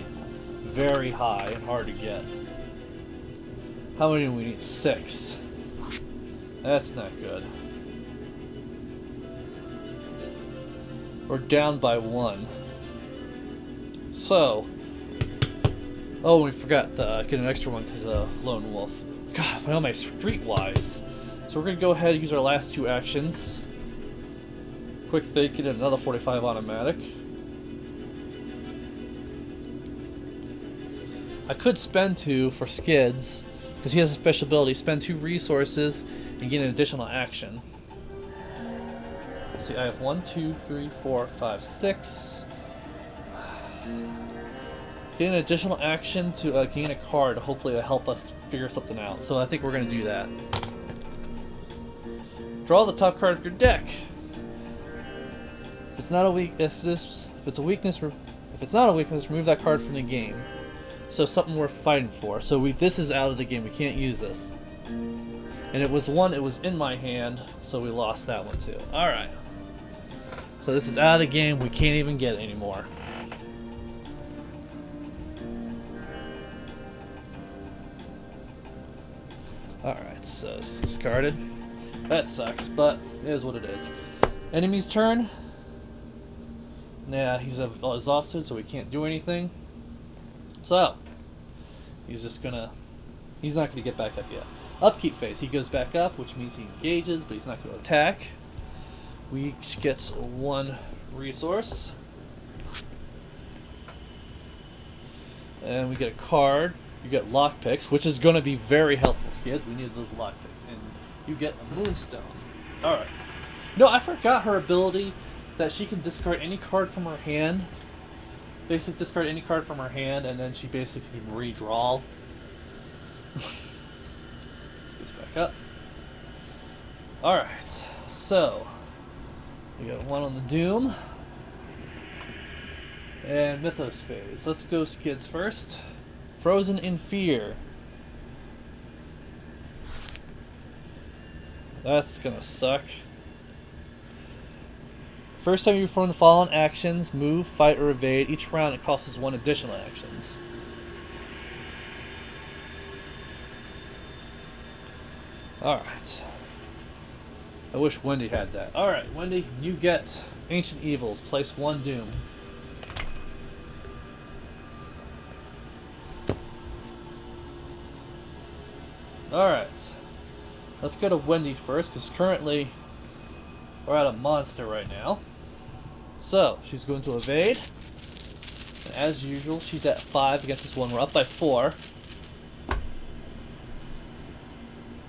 very high, and hard to get. How many do we need? 6. That's not good. We're down by 1. So, oh, we forgot to get an extra one because Lone Wolf. God, why am I streetwise? So we're going to go ahead and use our last 2 actions. Quick Think and another 45 automatic. I could spend 2 for Skids, because he has a special ability. Spend 2 resources and get an additional action. See, I have 1, 2, 3, 4, 5, 6. Get an additional action to gain a card. Hopefully it'll help us figure something out. So I think we're going to do that. Draw the top card of your deck. If it's not a weakness, remove that card from the game. So something worth fighting for. So this is out of the game. We can't use this. And it was in my hand, so we lost that one too. All right. So this is out of the game. We can't even get it anymore. Alright, so it's discarded. That sucks, but it is what it is. Enemy's turn. Nah, he's exhausted, so he can't do anything. So, he's not gonna get back up yet. Upkeep phase, he goes back up, which means he engages, but he's not gonna attack. We each get 1 resource. And we get a card. You get lockpicks, which is going to be very helpful, Skids. We need those lockpicks. And you get a moonstone. Alright. No, I forgot her ability that she can discard any card from her hand. Basically discard any card from her hand, and then she basically can redraw. Let's get back up. Alright. So, we got 1 on the Doom. And Mythos phase. Let's go Skids first. Frozen in Fear. That's gonna suck. First time you perform the following actions: move, fight, or evade. Each round it costs us 1 additional actions. Alright. I wish Wendy had that. Alright, Wendy, you get Ancient Evils. Place 1 Doom. Alright, let's go to Wendy first, because currently we're at a monster right now. So, she's going to evade. And as usual, she's at 5 against this one. We're up by 4.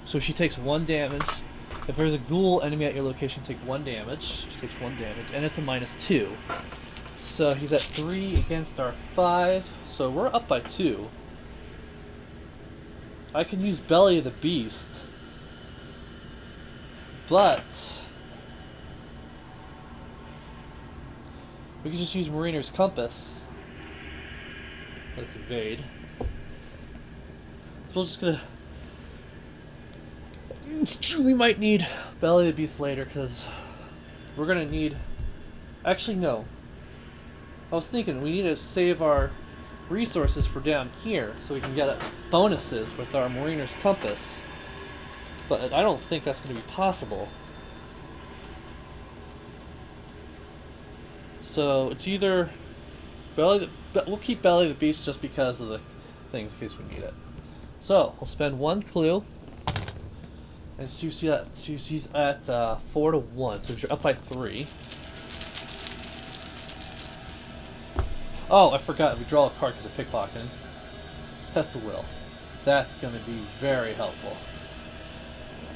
So she takes 1 damage. If there's a ghoul enemy at your location, take 1 damage. She takes 1 damage, and it's a -2. So he's at 3 against our 5. So we're up by 2. I can use Belly of the Beast, but we can just use Mariner's Compass. Let's evade. So we're just gonna... We might need Belly of the Beast later, because we're gonna need... Actually, no. I was thinking we need to save our resources for down here so we can get bonuses with our Mariner's Compass, but I don't think that's going to be possible. So it's either we'll keep Belly of the Beast just because of the things in case we need it. So we'll spend 1 clue, and so you see that she's at 4 to 1, so you're up by 3. Oh, I forgot. We draw a card because of pickpocketing. Test of will. That's going to be very helpful.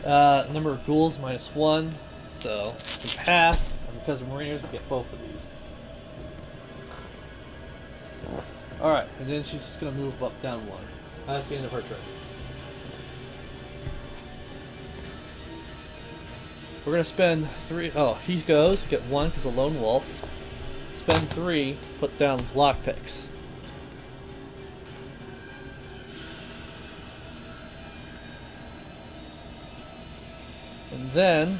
Number of ghouls -1, so we pass. And because of Mariners, we get both of these. Alright, and then she's just going to move up down 1. That's the end of her turn. We're going to spend 3. Oh, he goes. Get 1 because of Lone Wolf. Spend 3, put down lockpicks. And then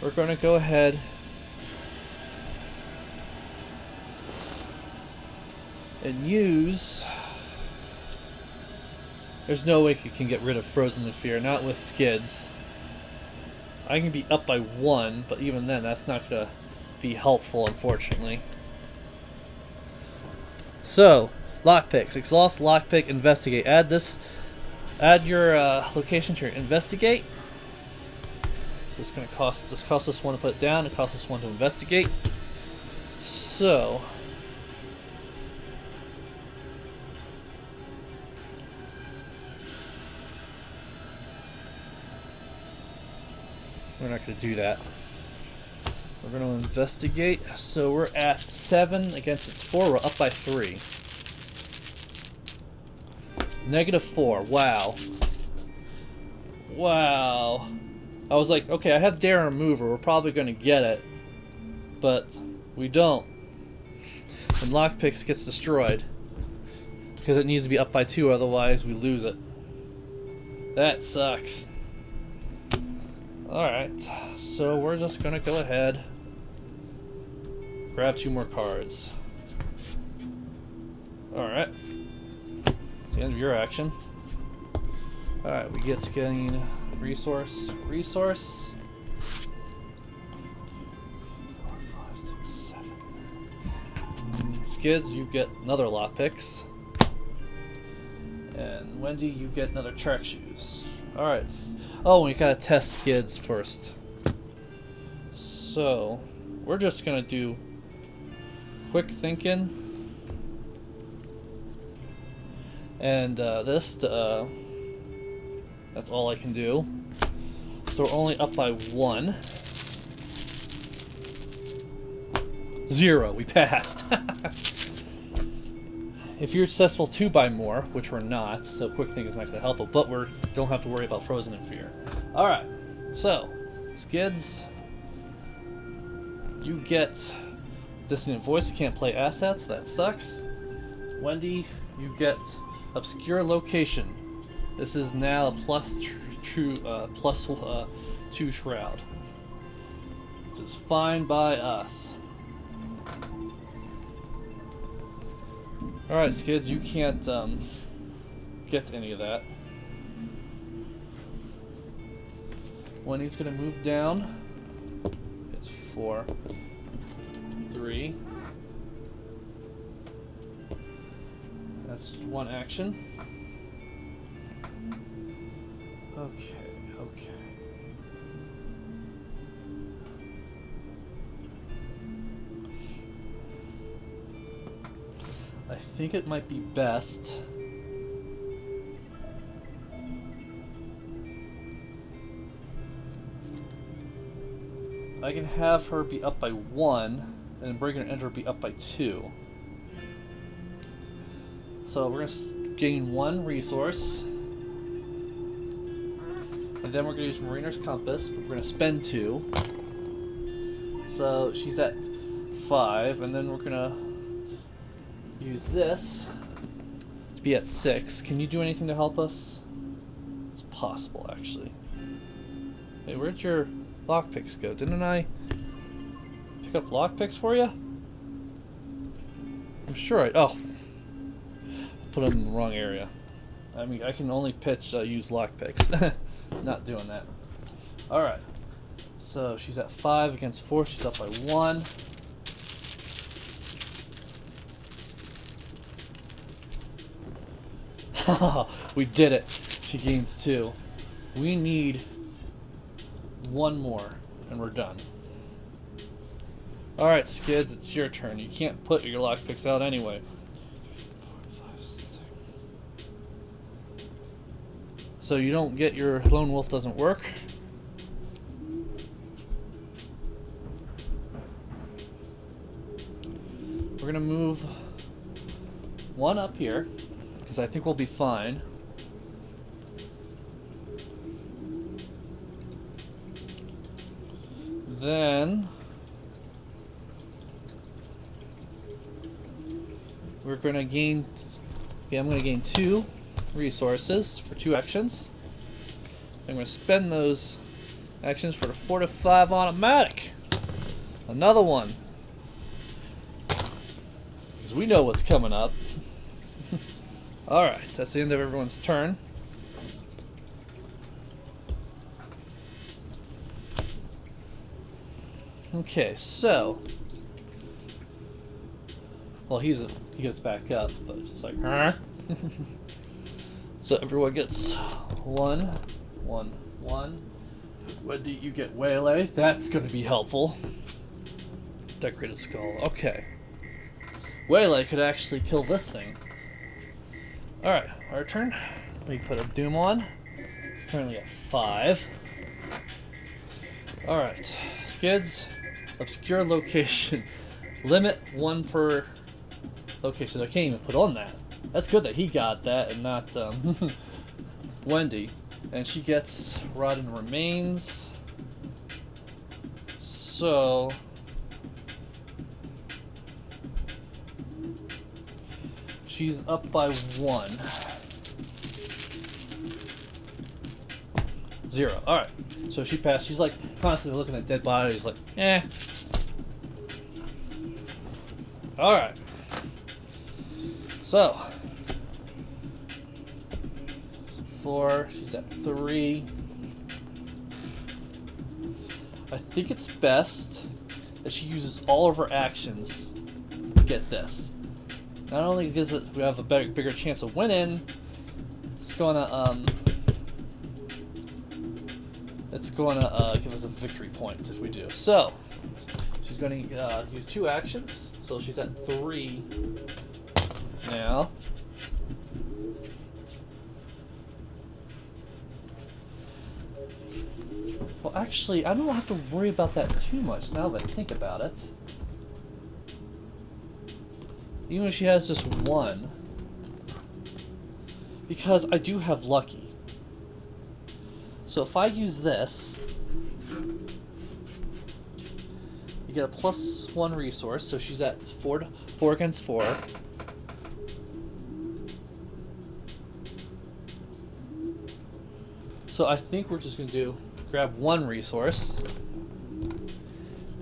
we're going to go ahead and use... There's no way you can get rid of Frozen in Fear, not with Skids. I can be up by 1, but even then, that's not going to be helpful, unfortunately. So, lockpicks. Exhaust, lockpick, investigate. Add your location to your investigate. So it's going to cost us 1 to put it down. It costs us 1 to investigate. So, We're not going to do that. We're going to investigate. So we're at 7 against its 4. We're up by 3. -4. Wow. Wow. I was like, okay, I have Dare Remover. We're probably going to get it. But we don't. And Lockpicks gets destroyed. Because it needs to be up by 2, otherwise we lose it. That sucks. Alright. So we're just going to go ahead. Grab 2 more cards. Alright. It's the end of your action. Alright, we get to gain resource. 4, 5, 6, 7. Skids, you get another lockpicks. And Wendy, you get another track shoes. Alright. Oh, we gotta test Skids first. So, we're just gonna do quick thinking. And that's all I can do. So we're only up by 1. 0, we passed. If you're successful 2 by more, which we're not, so quick think is not going to help it, but we don't have to worry about Frozen in Fear. Alright, so, Skids, you get Dissonant Voice, you can't play assets, that sucks. Wendy, you get Obscure Location. This is now a plus 2 Shroud. Which is fine by us. Alright, Skids, you can't get any of that. Wendy's gonna move down. It's 4, 3. That's 1 action. Okay. I think it might be best I can have her be up by 1 and Breaker and Enter be up by 2. So we're going to gain 1 resource. And then we're going to use Mariner's Compass, but we're going to spend 2. So she's at 5, and then we're going to use this to be at 6. Can you do anything to help us? It's possible, actually. Hey, where'd your lockpicks go? Didn't I pick up lockpicks for you? I'm sure I... Oh. I put them in the wrong area. I mean, I can only use lockpicks. Not doing that. Alright. So, she's at 5 against 4. She's up by 1. We did it. She gains 2. We need 1 more, and we're done. Alright, Skids, it's your turn. You can't put your lockpicks out anyway. 4, 5, 6. So you don't get your Lone Wolf doesn't work. We're gonna move 1 up here, because I think we'll be fine. Then we're gonna gain. Yeah, I'm gonna gain 2 resources for 2 actions. I'm gonna spend those actions for the 4 to 5 automatic. Another one. Because we know what's coming up. Alright, that's the end of everyone's turn. Okay, so... Well, he gets back up, but it's just like, huh? So everyone gets 1, 1, 1. Wendy, you get Waylay. That's going to be helpful. Decorated Skull. Okay. Waylay could actually kill this thing. Alright, our turn. We put a Doom on. It's currently at 5. Alright. Skids. Obscure location. Limit 1 per location. I can't even put on that. That's good that he got that and not Wendy. And she gets rotten remains. So she's up by 1. 0. Alright. So she passed. She's like constantly looking at dead bodies like, eh. Alright. So 4, she's at 3. I think it's best that she uses all of her actions to get this. Not only gives it we have a bigger chance of winning, it's gonna give us a victory point if we do. So she's gonna use 2 actions, so she's at 3 now. Well, actually, I don't have to worry about that too much now that I think about it. Even if she has just 1. Because I do have lucky. So if I use this, you get a +1 resource, so she's at 4 against 4. So I think we're just going to grab 1 resource,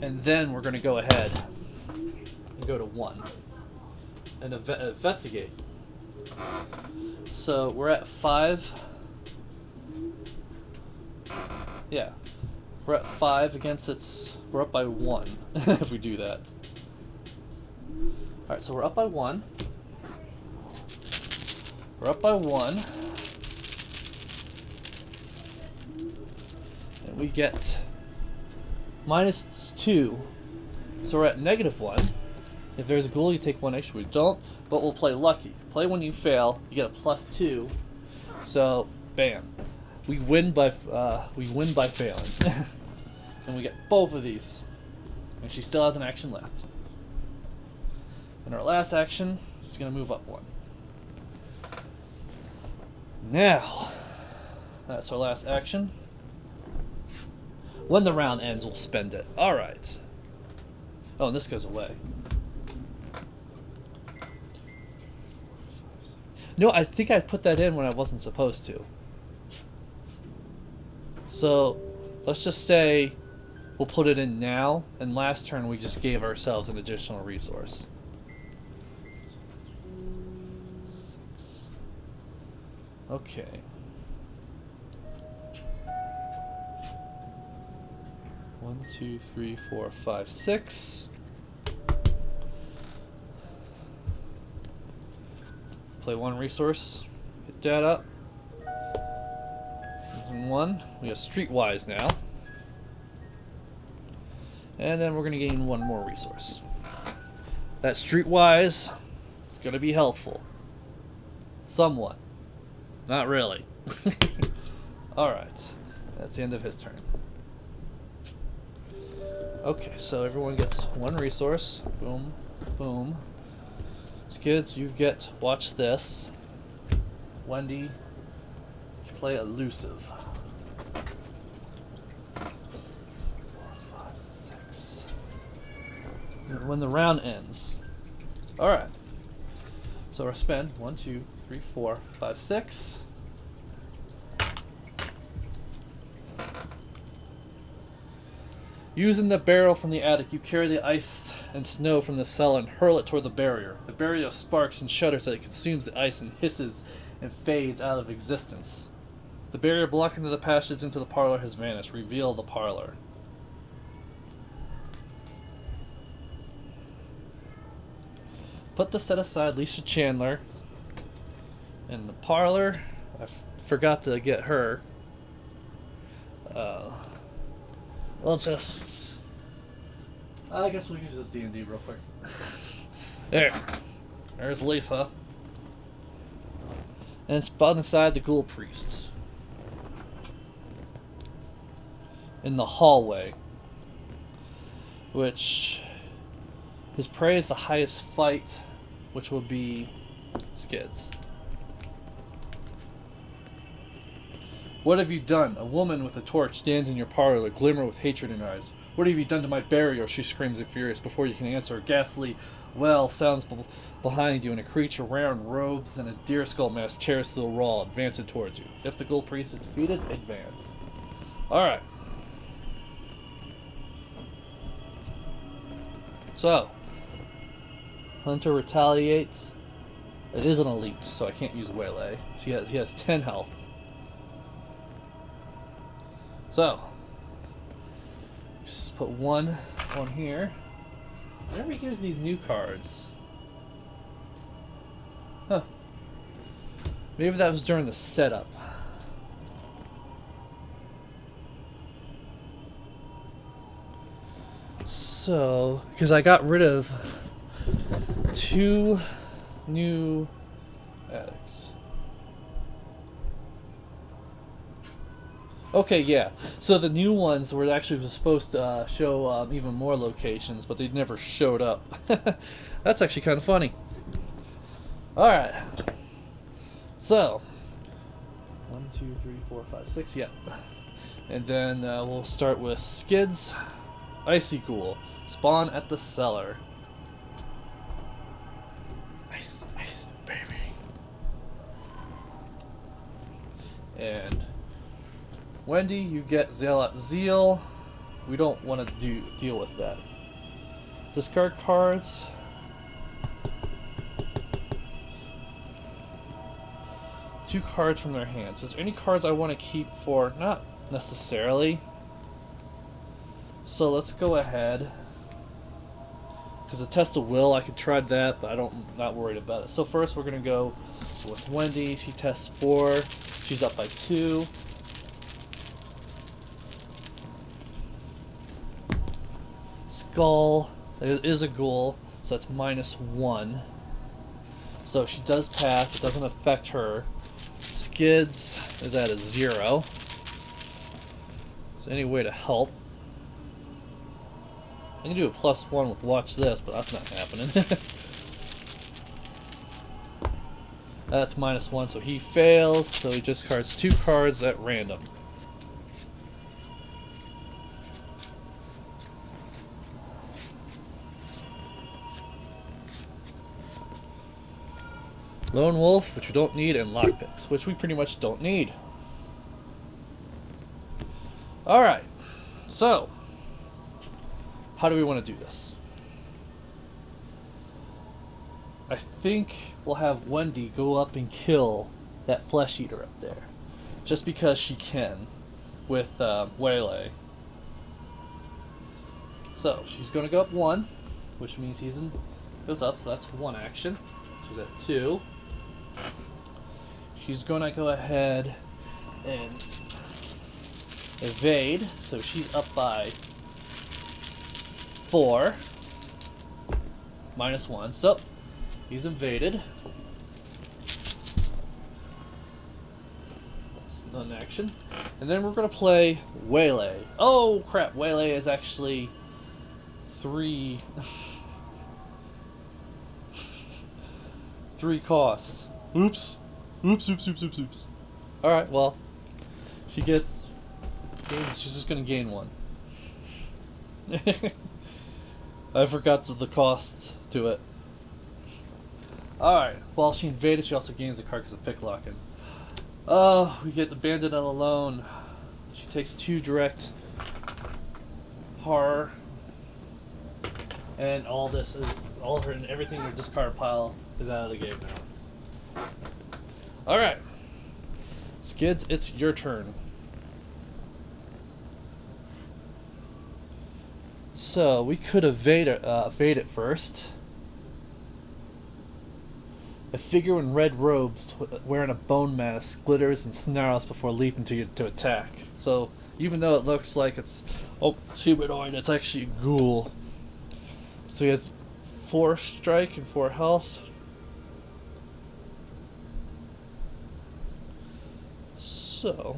and then we're going to go ahead and go to 1 and investigate. So we're at 5. Yeah, we're at 5 against its. We're up by 1 if we do that. Alright, so we're up by 1. We're up by 1. And we get -2. So we're at -1. If there's a ghoul, you take 1 extra. We don't, but we'll play lucky. Play when you fail, you get a +2. So, bam. We win by failing. And we get both of these. And she still has an action left. And our last action, she's going to move up 1. Now, that's our last action. When the round ends, we'll spend it. Alright. Oh, and this goes away. No, I think I put that in when I wasn't supposed to. So, let's just say we'll put it in now, and last turn we just gave ourselves an additional resource. 6. Okay. 1, 2, 3, 4, 5, 6. Play 1 resource. Hit that up. And 1. We have Streetwise now. And then we're going to gain 1 more resource. That Streetwise is going to be helpful. Somewhat. Not really. Alright. That's the end of his turn. Okay, so everyone gets 1 resource. Boom. Boom. Skids, you get watch this. Wendy, you play elusive. 4, 5, 6. And when the round ends. Alright. So our spend 1, 2, 3, 4, 5, 6. Using the barrel from the attic, you carry the ice and snow from the cellar and hurl it toward the barrier. The barrier sparks and shudders as it consumes the ice and hisses and fades out of existence. The barrier blocking the passage into the parlor has vanished. Reveal the parlor. Put the set aside Lisa Chandler. In the parlor, I forgot to get her. We'll just... I guess we'll use this D&D real quick. There's Lisa. And it's on the side the ghoul priest. in the hallway, which his prey is the highest fight, which will be Skids. What have you done? A woman with a torch stands in your parlor, glimmer with hatred in her eyes. What have you done to my burial? She screams in furious. Before you can answer, a ghastly well sounds behind you, and a creature wearing robes and a deer skull mask tears through the wall, advancing towards you. If the gold priest is defeated, advance. Alright. So, Hunter retaliates. It is an elite, so I can't use Waylay. He has 10 health. So, just put one on here. I never use these new cards. Huh. Maybe that was during the setup. So, because I got rid of 2 new addicts. Okay, yeah. So the new ones were actually supposed to show even more locations, but they never showed up. That's actually kind of funny. Alright. So, 1, 2, 3, 4, 5, 6, yeah. And then we'll start with Skids. Icy Ghoul. Spawn at the cellar. Ice, ice, baby. And Wendy, you get Zealot Zeal. We don't want to deal with that. Discard cards. Two cards from their hands. Is there any cards I want to keep for? Not necessarily. So let's go ahead. Because the test of will, I could try that, but not worried about it. So first we're gonna go with Wendy. She tests 4. She's up by 2. Skull. It is a ghoul, so that's -1. So she does pass. It doesn't affect her. Skids is at a 0. Is there any way to help? I can do a +1 with watch this, but that's not happening. That's -1, so he fails, so he discards 2 cards at random. Lone Wolf, which we don't need, and Lockpicks, which we pretty much don't need. Alright, so how do we want to do this? I think we'll have Wendy go up and kill that flesh eater up there. Just because she can. With Waylay. So, she's going to go up 1. Which means goes up, so that's 1 action. She's at 2. She's going to go ahead and evade. So she's up by 4. -1. So, he's invaded. That's an action. And then we're going to play Waylay. Oh, crap. Waylay is actually 3... 3 costs. Oops. Oops. Alright, well. She's just going to gain 1. I forgot the cost to it. Alright, while she invaded, she also gains a card because of picklocking. Oh, we get abandoned and alone. She takes 2 direct horror. And everything in her discard pile is out of the game now. Alright. Skids, it's your turn. So, we could evade it first. A figure in red robes wearing a bone mask glitters and snarls before leaping to you to attack. So, even though it looks like it's humanoid, it's actually a ghoul. So he has 4 strike and 4 health. So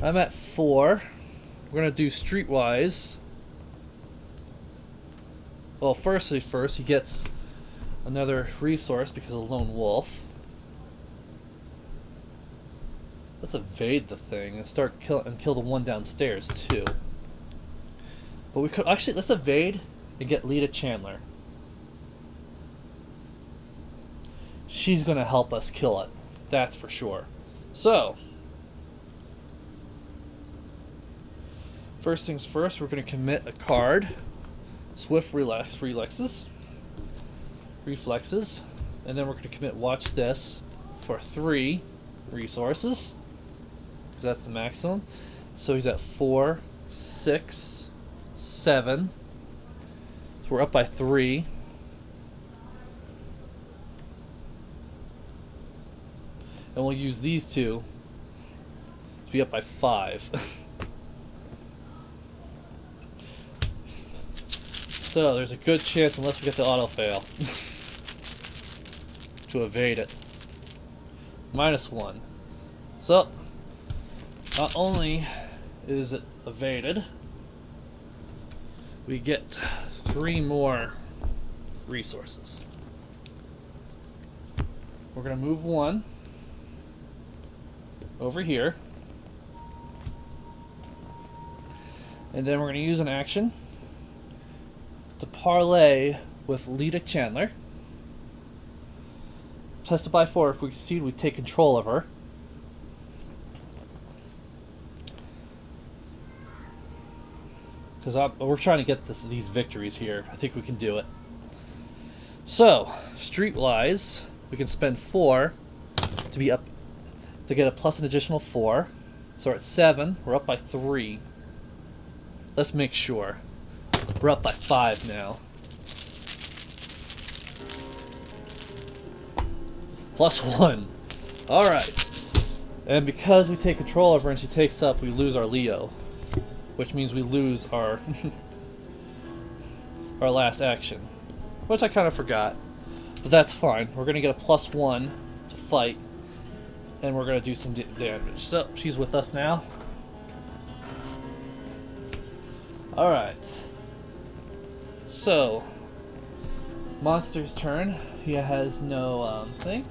I'm at 4. We're gonna do streetwise. Well, first, he gets another resource because of Lone Wolf. Let's evade the thing and start kill the one downstairs too. But we could actually let's evade and get Lita Chandler. She's gonna help us kill it. That's for sure. So, first things first, we're gonna commit a card. Swift reflexes. And then we're gonna commit Watch This for 3 resources. Because that's the maximum. So he's at 4, 6, 7. So we're up by 3. And we'll use these 2 to be up by 5. So there's a good chance, unless we get the auto fail, to evade it. -1. So, not only is it evaded, we get 3 more resources. We're going to move 1 over here. And then we're going to use an action to parlay with Lita Chandler. Testify 4. If we succeed, we take control of her. Because we're trying to get these victories here. I think we can do it. So, streetwise, we can spend 4 to be up to get a plus an additional 4. So we're at 7. We're up by 3. Let's make sure. We're up by 5 now. +1. Alright. And because we take control of her and she takes up, we lose our Leo. Which means we lose our our last action. Which I kind of forgot. But that's fine. We're going to get a +1 to fight. And we're going to do some damage. So, she's with us now. Alright. So, monster's turn. He has no thing.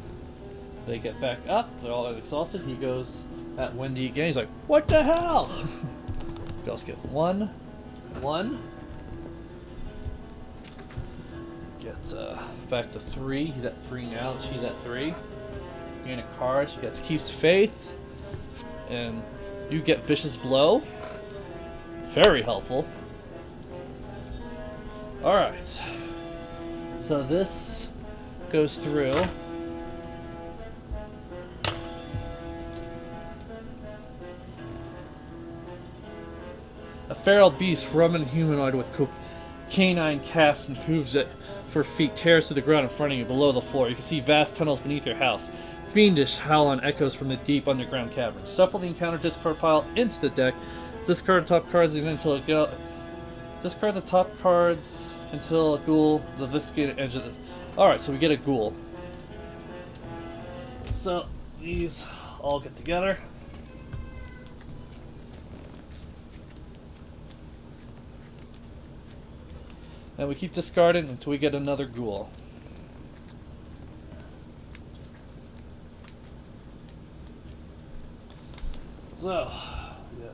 They get back up. They're all exhausted. He goes at Wendy again. He's like, what the hell? Girls get 1. 1. Get back to 3. He's at 3 now. She's at 3. Gain a card. She gets keeps faith. And you get vicious blow. Very helpful. Alright. So this goes through. A feral beast, Roman humanoid with canine cast and hooves at for feet, tears to the ground in front of you below the floor. You can see vast tunnels beneath your house. Fiendish howling echoes from the deep underground caverns. Shuffle the encounter discard pile into the deck. Discard the top cards until it go. Discard the top cards until a ghoul the viscated edge of the. Alright, so we get a ghoul. So these all get together. And we keep discarding until we get another ghoul. So, yeah.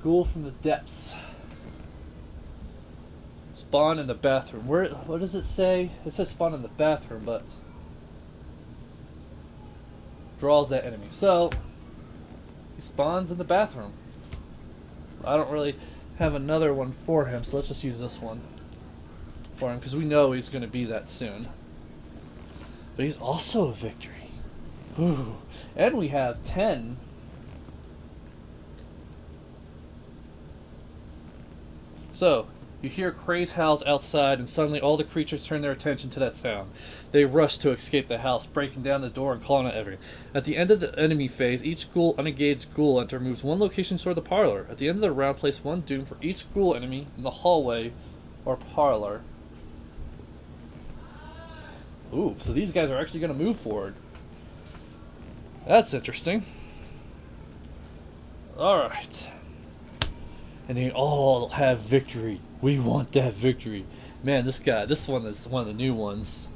Ghoul from the depths. Spawn in the bathroom. What does it say? It says spawn in the bathroom, but draws that enemy. So, he spawns in the bathroom. I don't really have another one for him, so let's just use this one for him, because we know he's going to be that soon. But he's also a victory. Ooh. And we have 10. So, you hear crazed howls outside, and suddenly all the creatures turn their attention to that sound. They rush to escape the house, breaking down the door and calling out everything. At the end of the enemy phase, each unengaged ghoul enter moves 1 location toward the parlor. At the end of the round, place 1 doom for each ghoul enemy in the hallway or parlor. Ooh, so these guys are actually going to move forward. That's interesting. Alright. And they all have victory. We want that victory. Man, this one is one of the new ones.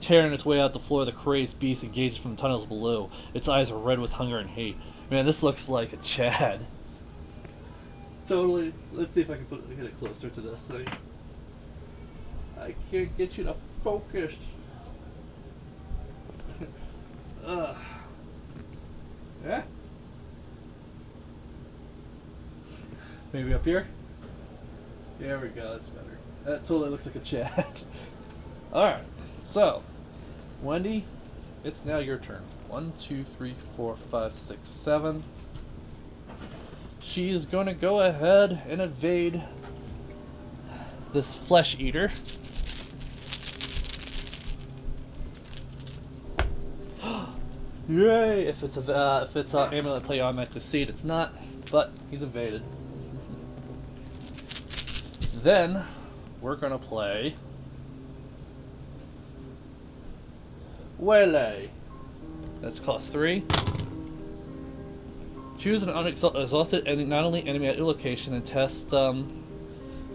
Tearing its way out the floor, the crazed beast engages from the tunnels below. Its eyes are red with hunger and hate. Man, this looks like a Chad. Totally. Let's see if I can get it closer to this thing. I can't get you to focus. Yeah? Maybe up here? There we go, that's better. That totally looks like a Chad. Alright, so, Wendy, it's now your turn. 1, 2, 3, 4, 5, 6, 7. She is going to go ahead and invade this flesh eater. Yay! If it's amulet play automatically seed, it's not, but he's invaded. Then we're gonna play Waylay. That's cost 3. Choose an unexhausted not only enemy at your location and test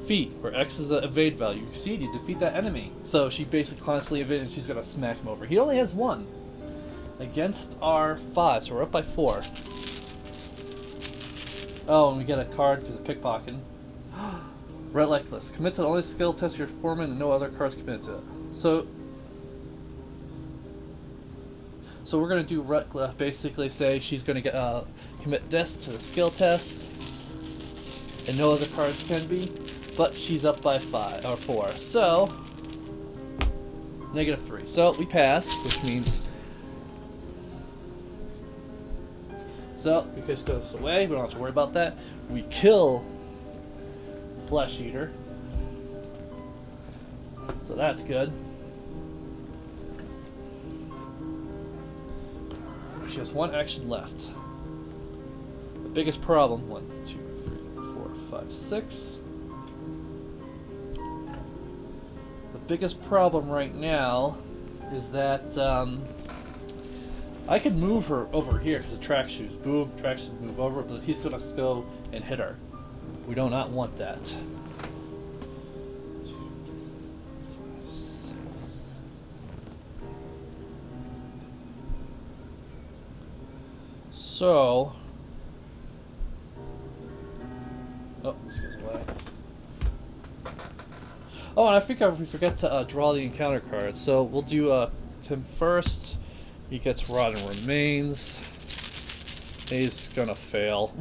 feat, where X is the evade value. You succeed, you defeat that enemy. So she basically constantly evades and she's gonna smack him over. He only has 1 against our 5, so we're up by 4. Oh, and we get a card because of pickpocketing. Relentless. Commit to the only skill test your foreman and no other cards commit to it. So we're going to do basically say she's going to commit this to the skill test and no other cards can be, but she's up by 5 or 4. So -3. So we pass, which means because it goes away, we don't have to worry about that. We kill Flesh Eater. So that's good. She has 1 action left. The biggest problem, 1, 2, 3, 4, 5, 6. The biggest problem right now is that I could move her over here because of track shoes. Boom, track shoes move over, but he's going to go and hit her. We do not want that. 2, 3, 4, 5, 6. So, oh, this goes away. Oh, and I think we forget to draw the encounter card. So we'll do him first. He gets Rotten Remains. He's gonna fail.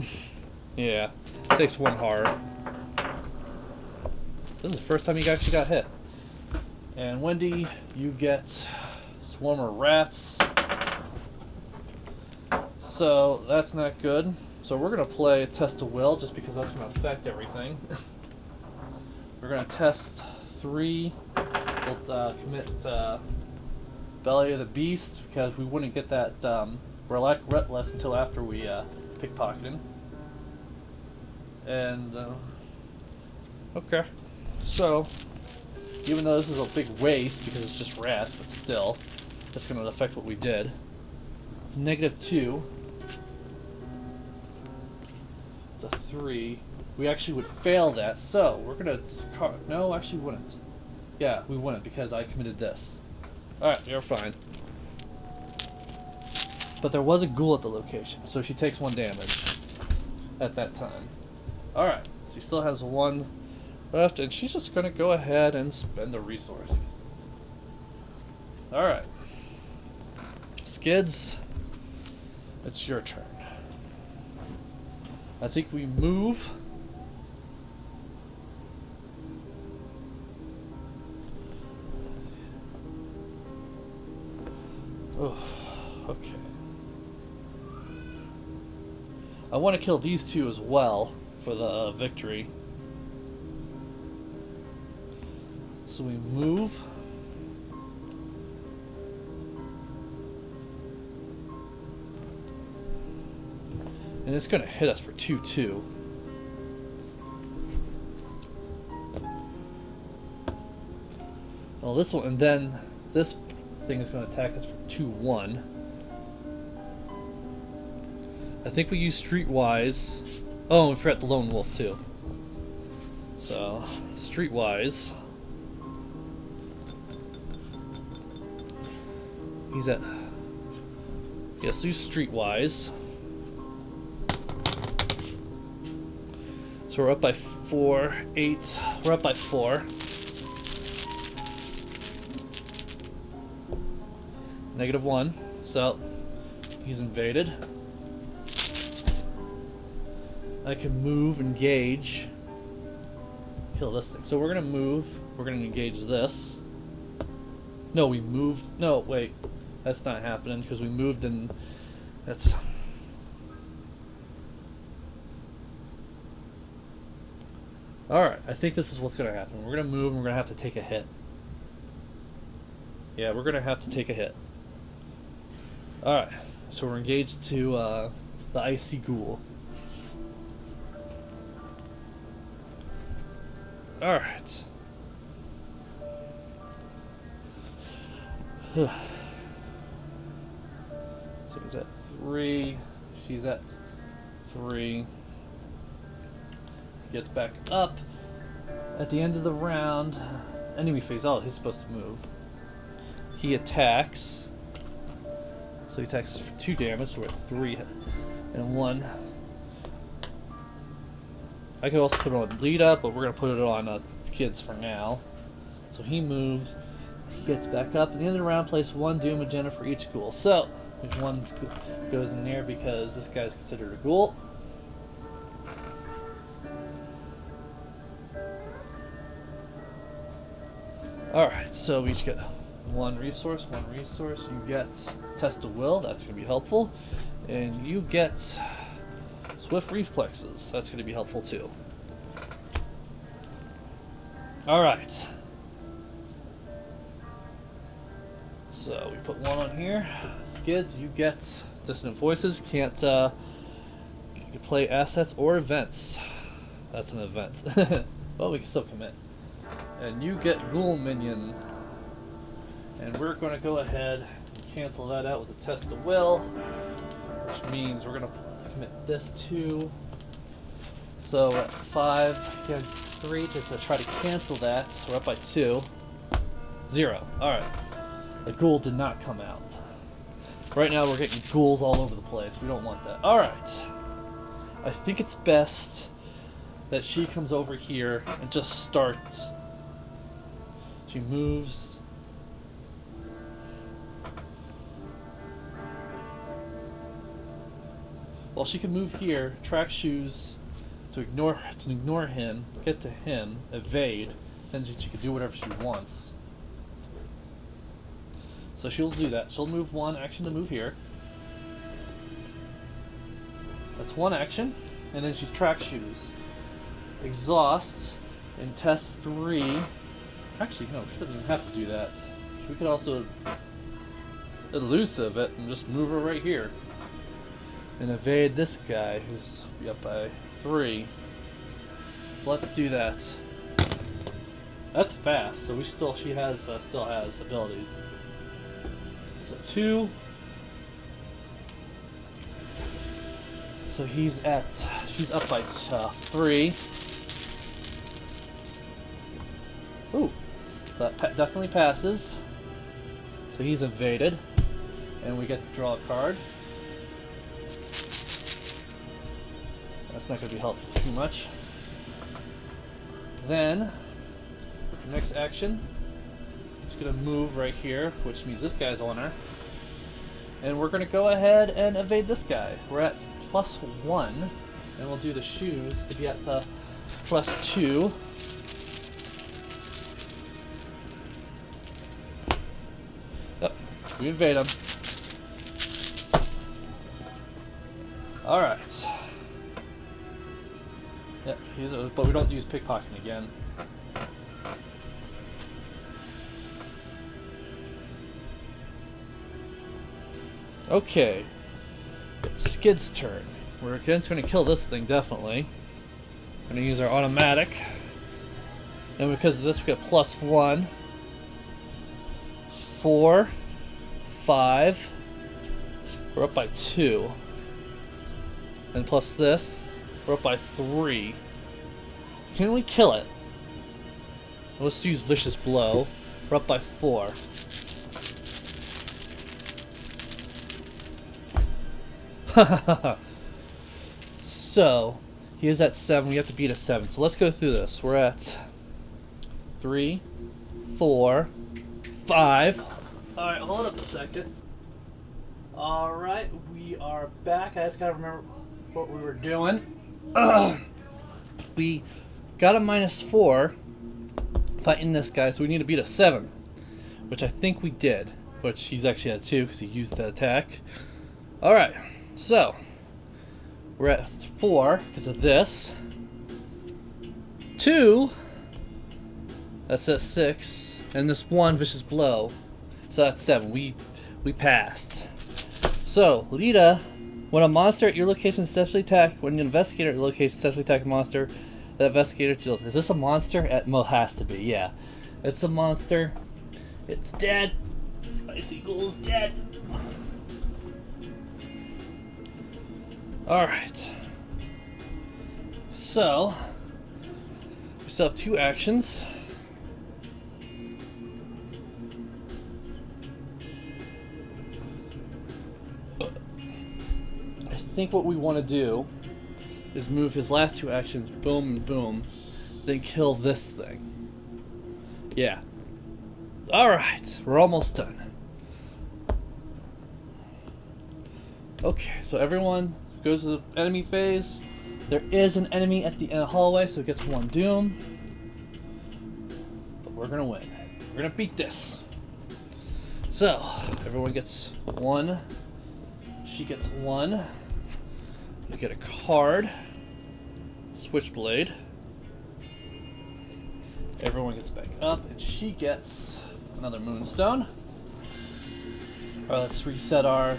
Yeah, takes 1 heart. This is the first time you actually got hit. And Wendy, you get Swarm of Rats. So that's not good. So we're gonna play Test of Will just because that's gonna affect everything. We're gonna test 3. We'll commit Belly of the Beast because we wouldn't get that Relentless until after we pickpocket him. And okay, so even though this is a big waste because it's just rats, but still, that's going to affect what we did. It's -2. It's a 3. We actually would fail that, so we're going to discard. No, actually we wouldn't. Yeah, we wouldn't because I committed this. Alright, you're fine. But there was a ghoul at the location, so she takes 1 damage at that time. Alright, so she still has 1 left, and she's just going to go ahead and spend a resource. Alright. Skids, it's your turn. I think we move. Oh, okay. I want to kill these 2 as well for the victory. So we move. And it's going to hit us for 2/2. Well, this one, and then this thing is going to attack us for 2/1. I think we use Streetwise. Oh, we forgot the Lone Wolf too. So, Streetwise. He's at... Yes, use Streetwise. So we're up by 4, 8. We're up by 4. -1. So, he's invaded. I can move, engage, kill this thing. So we're gonna move. We're gonna engage this. No, we moved. No, wait. That's not happening because we moved and that's... Alright, I think this is what's going to happen. We're going to move and we're going to have to take a hit. Yeah, we're going to have to take a hit. Alright, so we're engaged to the Icy Ghoul. Alright. So he's at 3. She's at 3. Gets back up. At the end of the round, enemy phase. Oh, he's supposed to move. He attacks. So he attacks for 2 damage. So we're at 3 and 1. I could also put it on lead up, but we're gonna put it on Skids for now. So he moves. He gets back up. At the end of the round, place 1 Doom Agenda for each ghoul. So there's 1 goes in there because this guy's considered a ghoul. Alright, so we each get 1 resource, 1 resource. You get Test of Will, that's going to be helpful. And you get Swift Reflexes, that's going to be helpful too. Alright. So we put 1 on here. Skids, you get Dissonant Voices. You can play assets or events. That's an event. Well, we can still commit. And you get Ghoul Minion. And we're going to go ahead and cancel that out with a Test of Will, which means we're going to commit this too. So we're at 5 against 3 to try to cancel that. So we're up by 2. 0. Alright. The ghoul did not come out. Right now we're getting ghouls all over the place. We don't want that. Alright. I think it's best that she comes over here and just starts. She moves. Well, she can move here, track shoes to ignore him, get to him, evade, then she can do whatever she wants. So she'll do that. She'll move 1 action to move here. That's 1 action, and then she track shoes, exhaust, and test 3. Actually, no, she doesn't even have to do that. We could also elusive it and just move her right here. And evade this guy who's up by 3. So let's do that. That's fast, so she has still has abilities. So 2. So she's up by 3. Ooh. So that definitely passes. So he's evaded. And we get to draw a card. That's not going to be helpful too much. Then, the next action is going to move right here, which means this guy's on her. And we're going to go ahead and evade this guy. We're at +1. And we'll do the shoes to be at +2. Yep, we evade him. Alright. Yep, but we don't use pickpocketing again. Okay. It's Skid's turn. We're again going to kill this thing, definitely. We're going to use our automatic. And because of this, we get +1. 4. 5. We're up by 2. And plus this, we're up by 3. Can we kill it? Let's use Vicious Blow. We're up by 4. So, he is at 7. We have to beat a 7. So let's go through this. We're at 3, 4, 5. Alright, hold up a second. Alright, we are back. I just gotta remember what we were doing. We got a -4 fighting this guy, so we need to beat a 7. Which I think we did. Which he's actually at 2 because he used the attack. Alright, so we're at 4 because of this. 2, that's at 6. And this 1 Vicious Blow. So that's 7. We passed. So, Lita, when a monster at your location successfully attack, when an investigator at your location successfully attack a monster, that investigator deals. Is this a monster? Well, has to be, yeah. It's a monster. It's dead. Spicy Ghoul's dead. Alright. So, we still have 2 actions. I think what we want to do is move his last 2 actions, boom and boom, then kill this thing. Yeah. Alright, we're almost done. Okay, so everyone goes to the enemy phase. There is an enemy at the end of the hallway, so it gets 1 doom. But we're gonna win. We're gonna beat this. So, everyone gets 1. She gets 1. We get a card. Switchblade. Everyone gets back up, and she gets another Moonstone. Alright, let's reset our...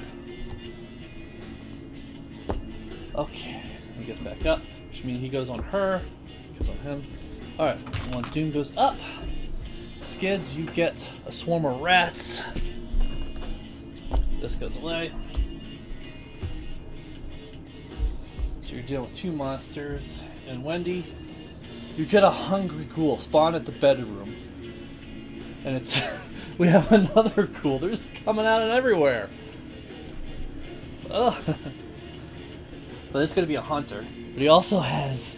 Okay, he gets back up, which means he goes on her, he goes on him. Alright, 1 doom goes up. Skids, you get a swarm of rats. This goes away. So you're dealing with 2 monsters. And Wendy, you get a hungry ghoul spawn at the bedroom. And it's... we have another ghoul. They're just coming out of everywhere. Ugh. But it's going to be a hunter. But he also has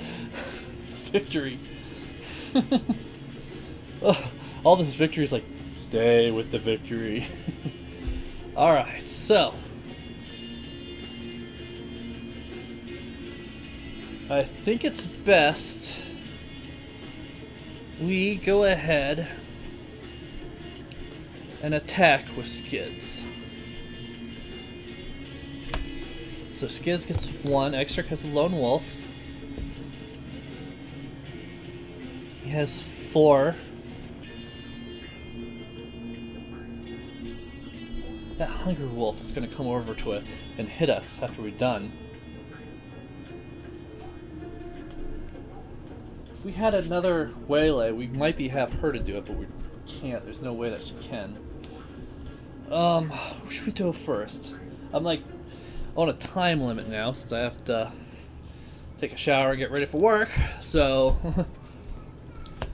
victory. Ugh. All this victory is like, stay with the victory. Alright, so... I think it's best we go ahead and attack with Skids. So Skids gets 1 extra because of Lone Wolf. He has 4. That Hungry Wolf is going to come over to it and hit us after we're done. If we had another waylay, we might have her to do it, but we can't. There's no way that she can. Who should we do first? I'm like on a time limit now since I have to take a shower and get ready for work. So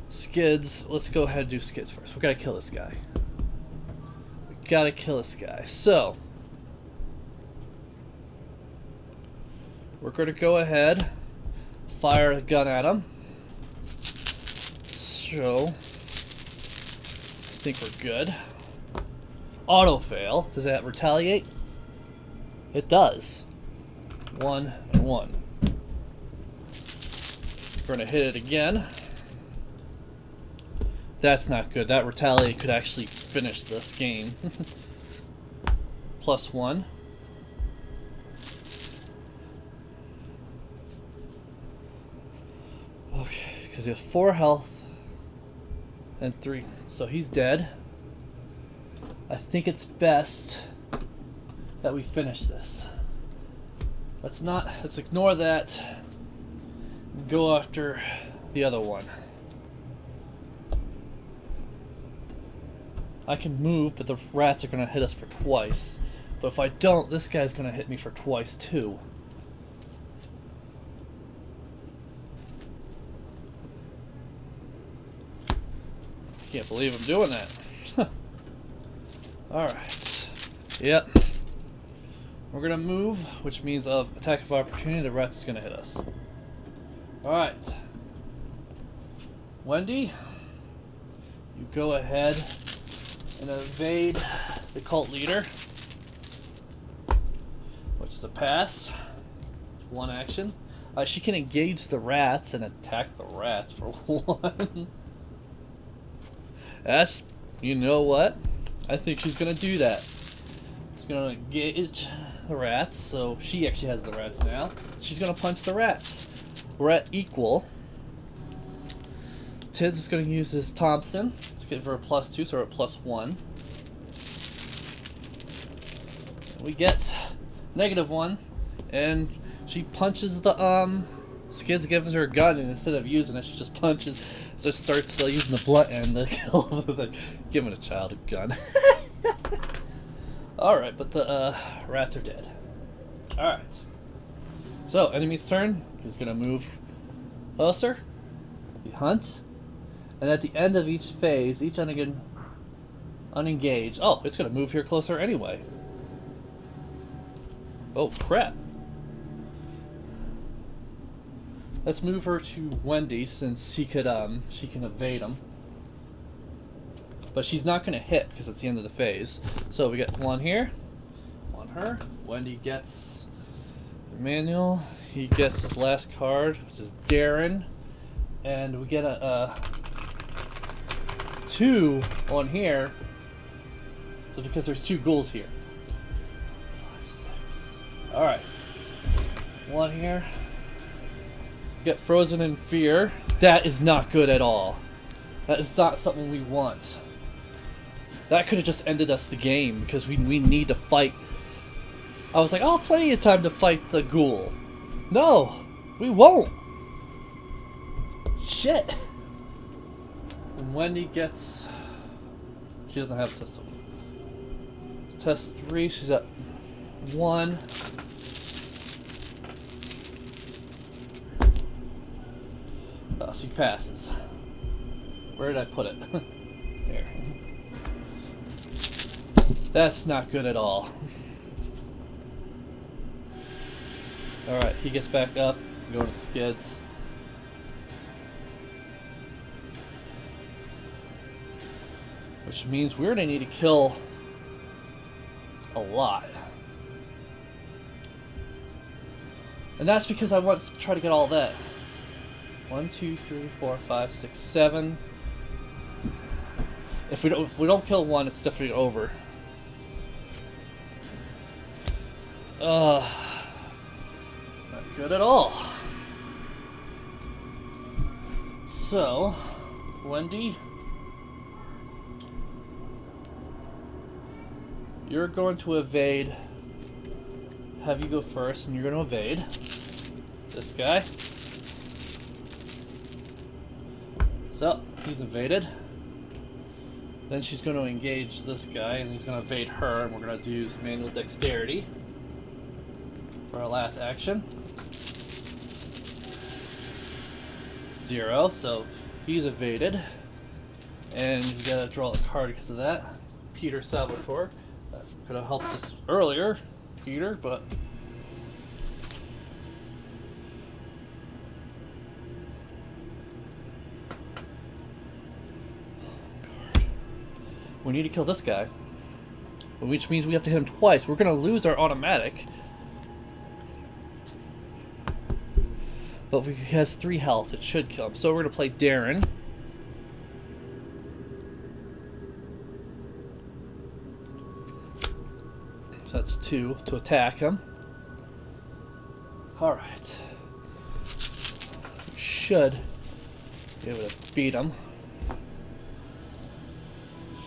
Skids, let's go ahead and do Skids first. We gotta kill this guy. We gotta kill this guy. So we're gonna go ahead, fire a gun at him. So, I think we're good. Auto fail. Does that retaliate? It does. 1 and 1. We're gonna hit it again. That's not good. That retaliate could actually finish this game. Plus 1. Okay, because he has 4 health. And 3. So he's dead. I think it's best that we finish this. Let's ignore that and go after the other one. I can move, but the rats are going to hit us for twice. But if I don't, this guy's going to hit me for twice too. Can't believe I'm doing that. Alright. Yep. We're gonna move, which means of attack of opportunity, the rat's is gonna hit us. Alright. Wendy, you go ahead and evade the cult leader, which is a pass. One action. She can engage the rats and attack the rats for one. That's, you know what? I think she's gonna do that. She's gonna engage the rats, so she actually has the rats now. She's gonna punch the rats. We're at equal. Tids is gonna use his Thompson to give her a +2, so we're at +1. We get -1, and she punches the Skids gives her a gun, and instead of using it, she just punches. So starts using the blunt end to kill the thing. Giving a child a gun. Alright, but the rats are dead. Alright. So, enemy's turn. He's gonna move closer. He hunts. And at the end of each phase, each unengaged. Oh, it's gonna move here closer anyway. Oh, crap. Let's move her to Wendy since she can evade him. But she's not going to hit because it's the end of the phase. So we get one here, on her. Wendy gets Emmanuel. He gets his last card, which is Darren. And we get a 2 on here. So because there's 2 ghouls here. 5, 6. Alright. 1 here. Get frozen in fear. That is not good at all. That is not something we want. That could have just ended us the game because we need to fight. I was like, oh, plenty of time to fight the ghoul. No, we won't. Shit. And Wendy gets. She doesn't have test. Test 3. She's at 1. Oh, she passes. Where did I put it? There. That's not good at all. Alright, he gets back up. Going to Skids. Which means we're going to need to kill a lot. And that's because I want to try to get all that. 1, 2, 3, 4, 5, 6, 7. If we don't kill one, it's definitely over. Not good at all. So, Wendy, you're going to evade. Have you go first, and you're going to evade this guy. So, he's evaded. Then she's going to engage this guy, and he's going to evade her, and we're going to use manual dexterity for our last action. 0, so he's evaded. And we got to draw a card because of that. Peter Salvatore. That could have helped us earlier, Peter, but... We need to kill this guy, which means we have to hit him twice. We're going to lose our automatic. But he has 3 health. It should kill him. So we're going to play Darren. So that's 2 to attack him. Alright. We should be able to beat him.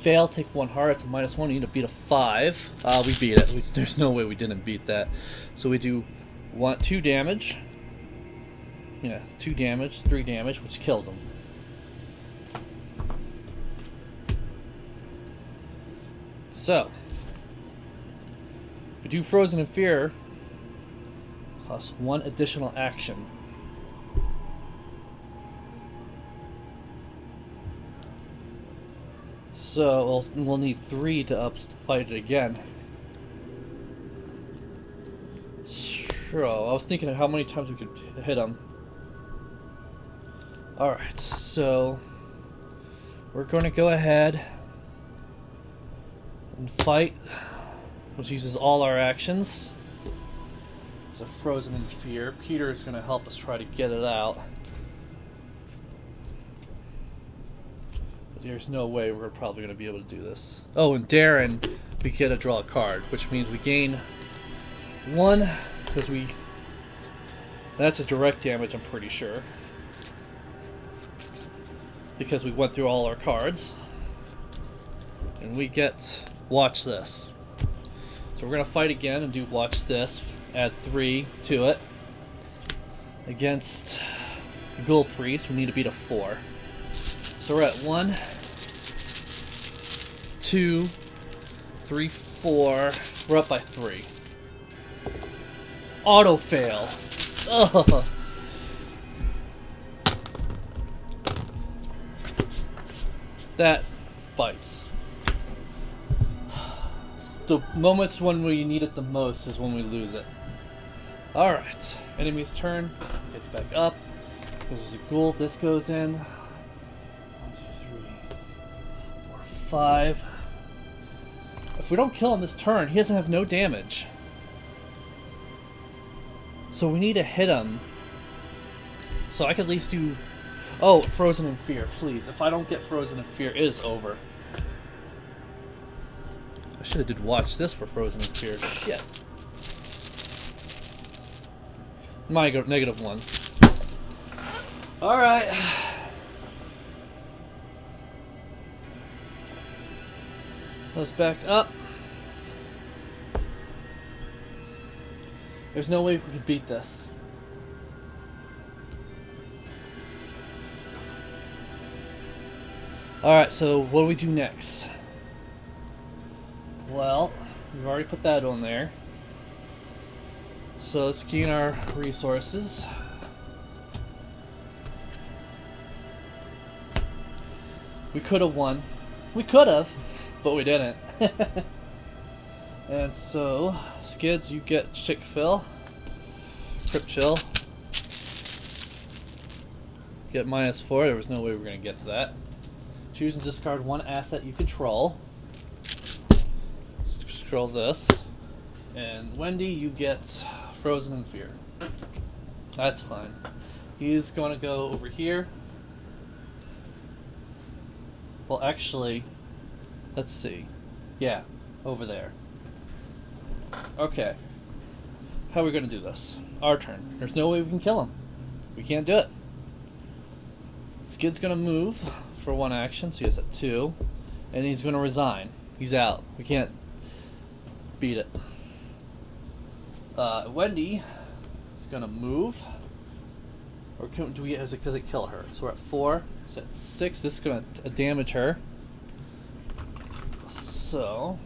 Fail, take 1 heart, it's a -1, you need to beat a 5. We beat it. There's no way we didn't beat that. So we do 2 damage. Yeah, 2 damage, 3 damage, which kills him. So, we do Frozen in Fear, plus 1 additional action. So we'll need 3 to fight it again. Sure. I was thinking of how many times we could hit him. Alright, so we're going to go ahead and fight, which uses all our actions. It's a frozen in fear. Peter is going to help us try to get it out. But there's no way we're probably going to be able to do this. Oh, and Darren, we get to draw a card, which means we gain 1, because that's a direct damage, I'm pretty sure. Because we went through all our cards. And we get watch this. So we're going to fight again and do watch this. Add 3 to it. Against Ghoul Priest, we need to beat a 4. So we're at 1, 2, 3, 4. We're up by 3. Auto fail. Ugh. That bites. The moments when we need it the most is when we lose it. Alright. Enemy's turn. Gets back up. There's a ghoul. This goes in. 1, 2, 3, 4, 5. If we don't kill him this turn, he doesn't have no damage. So we need to hit him. So I could at least do... Oh, Frozen in Fear, please. If I don't get Frozen in Fear, it is over. I should have did watch this for Frozen in Fear. Shit. -1. Alright. Let's back up. There's no way we can beat this. Alright, so what do we do next? Well, we've already put that on there. So let's gain our resources. We could have won. We could have, but we didn't. And so, Skids, you get Chick-fil. Crypt Chill. Get -4. There was no way we were going to get to that. Choose and discard 1 asset you control. Control this. And Wendy, you get Frozen in Fear. That's fine. He's going to go over here. Well, actually, let's see. Yeah, over there. Okay. How are we going to do this? Our turn. There's no way we can kill him. We can't do it. Skid's going to move for 1 action, so he has a 2. And he's going to resign. He's out. We can't beat it. Wendy is going to move. Or do we, does it kill her? So we're at 4. So at 6. This is going to damage her. So...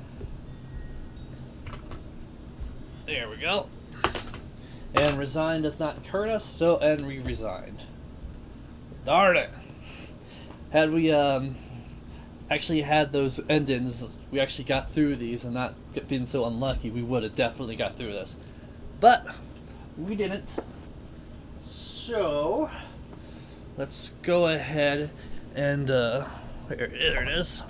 there we go. And resign does not hurt us, so and we resigned. Darn it. Had we actually had those endings, we actually got through these and not been so unlucky, we would have definitely got through this. But we didn't. So let's go ahead and there it is.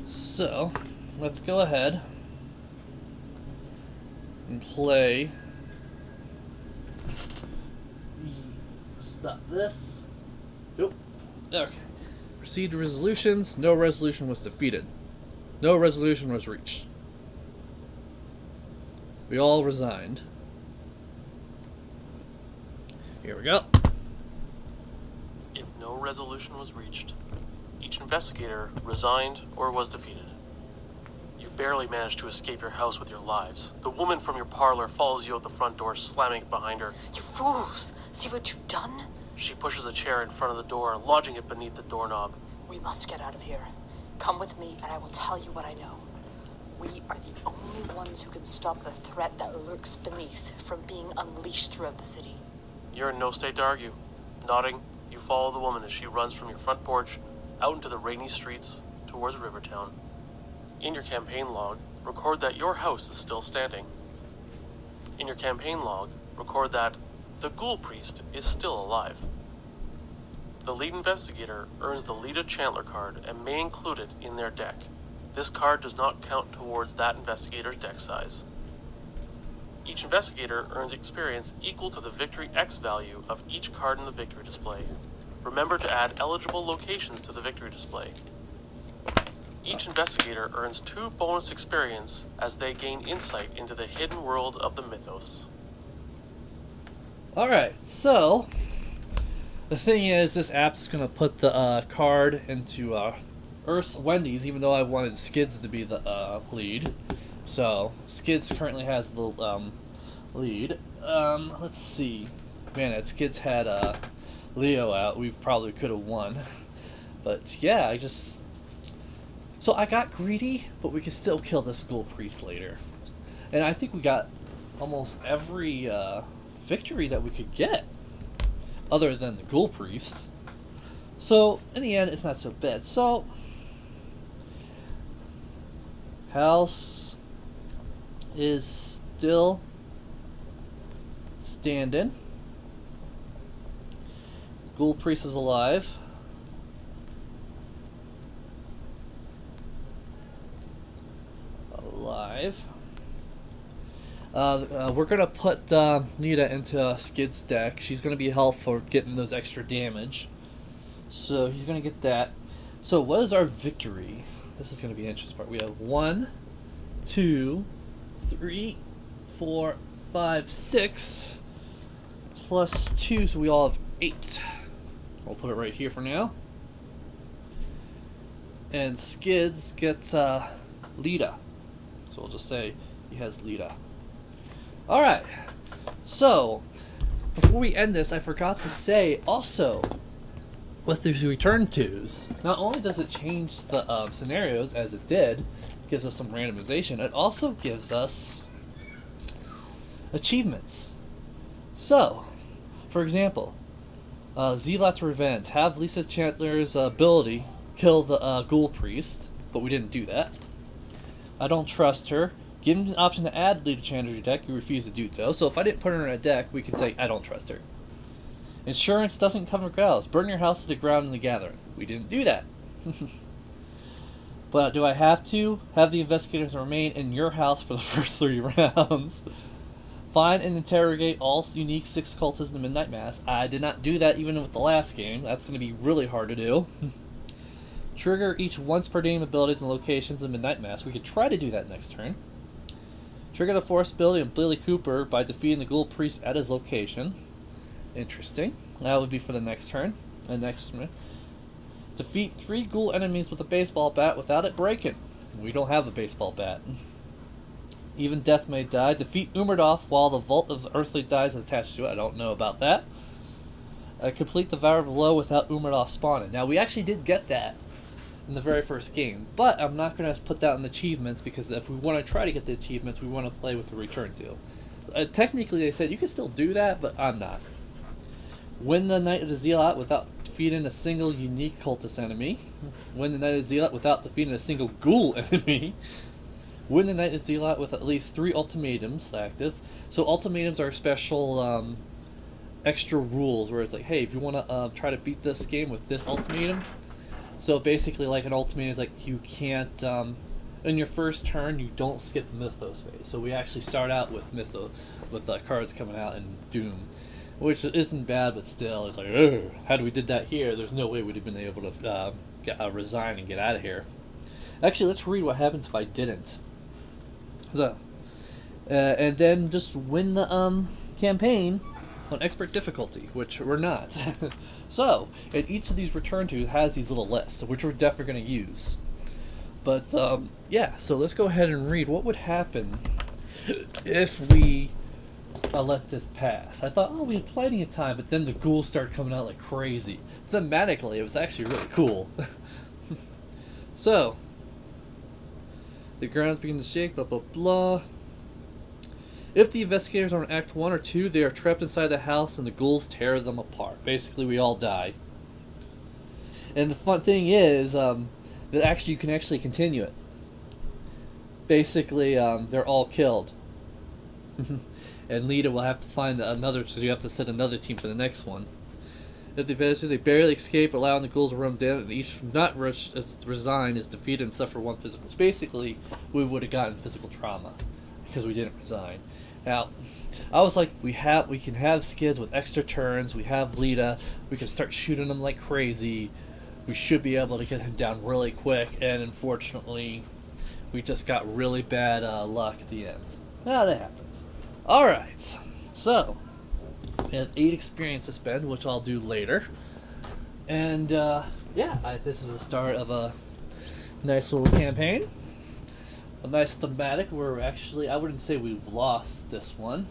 So, let's go ahead and play. Stop this. Nope. Okay. Proceed to resolutions. No resolution was defeated. No resolution was reached. We all resigned. Here we go. If no resolution was reached, each investigator resigned or was defeated. You barely managed to escape your house with your lives. The woman from your parlor follows you out the front door, slamming it behind her. You fools! See what you've done? She pushes a chair in front of the door, lodging it beneath the doorknob. We must get out of here. Come with me and I will tell you what I know. We are the only ones who can stop the threat that lurks beneath from being unleashed throughout the city. You're in no state to argue. Nodding, you follow the woman as she runs from your front porch out into the rainy streets towards Rivertown. In your campaign log, record that your house is still standing. In your campaign log, record that the Ghoul Priest is still alive. The lead investigator earns the Lita Chandler card and may include it in their deck. This card does not count towards that investigator's deck size. Each investigator earns experience equal to the Victory X value of each card in the Victory display. Remember to add eligible locations to the Victory display. Each investigator earns 2 bonus experience as they gain insight into the hidden world of the mythos. Alright, so the thing is, this app's going to put the card into Wendy's, even though I wanted Skids to be the lead. So, Skids currently has the lead. Let's see. Man, if Skids had Leo out, we probably could have won. But yeah, So I got greedy, but we could still kill this Ghoul Priest later. And I think we got almost every victory that we could get, other than the Ghoul Priest. So, in the end, it's not so bad. So, house is still standing. Ghoul Priest is alive. We're gonna put Nita into Skid's deck. She's gonna be helpful for getting those extra damage. So he's gonna get that. So what is our victory? This is gonna be the interesting part. We have 1, 2, 3, 4, 5, 6 plus 2, so we all have 8. We'll put it right here for now. And Skids gets Lita. So we'll just say he has Lita. Alright, so before we end this, I forgot to say also, with these return twos, not only does it change the scenarios as it did, gives us some randomization, it also gives us achievements. So, for example, Zealot's Revenge. Have Lisa Chandler's ability kill the Ghoul Priest, but we didn't do that. I don't trust her. Given the option to add Lita Chandler to your deck, you refuse to do so. So if I didn't put her in a deck, we could say, I don't trust her. Insurance doesn't cover grounds. Burn your house to the ground in the gathering. We didn't do that. But do I have to have the investigators remain in your house for the first 3 rounds? Find and interrogate all unique 6 cultists in the Midnight Mass. I did not do that even with the last game. That's going to be really hard to do. Trigger each once per game abilities and locations in Midnight Mass. We could try to do that next turn. Trigger the Force ability on Billy Cooper by defeating the Ghoul Priest at his location. Interesting. That would be for the next turn. And next turn. Defeat 3 ghoul enemies with a baseball bat without it breaking. We don't have a baseball bat. Even death may die. Defeat Umerdoth while the Vault of the Earthly dies attached to it. I don't know about that. Complete the Vow of Low without Umerdoth spawning. Now, we actually did get that in the very first game, but I'm not going to put that in the achievements, because if we want to try to get the achievements, we want to play with the return deal. Technically, they said you can still do that, but I'm not. Win the Night of the Zealot without defeating a single unique cultist enemy. Win the Night of the Zealot without defeating a single ghoul enemy. Win the Night of the Zealot with at least 3 ultimatums active. So ultimatums are special extra rules where it's like, hey, if you want to try to beat this game with this ultimatum. So basically, like, an ultimatum is like, you can't, in your first turn, you don't skip the Mythos phase. So we actually start out with Mythos, with cards coming out in Doom, which isn't bad, but still, it's like, ugh, had we did that here, there's no way we'd have been able to resign and get out of here. Actually, let's read what happens if I didn't. So, and then just win the campaign on expert difficulty, which we're not. So, and each of these return to has these little lists, which we're definitely going to use. But, yeah, so let's go ahead and read what would happen if we let this pass. I thought, oh, we had plenty of time, but then the ghouls started coming out like crazy. Thematically, it was actually really cool. So, the grounds begin to shake, blah, blah, blah. If the investigators are in Act 1 or 2, they are trapped inside the house and the ghouls tear them apart. Basically, we all die. And the fun thing is that actually you can actually continue it. Basically, they're all killed. And Lita will have to find another, so you have to set another team for the next one. If they barely escape, allowing the ghouls to run down, and each not resign is defeated and suffer one physical. So basically, we would have gotten physical trauma because we didn't resign. Now, I was like, we can have Skids with extra turns. We have Lita. We can start shooting them like crazy. We should be able to get him down really quick. And unfortunately, we just got really bad luck at the end. Well, that happens. All right, so we have 8 experience to spend, which I'll do later. And this is the start of a nice little campaign. A nice thematic. We're actually, I wouldn't say we've lost this one.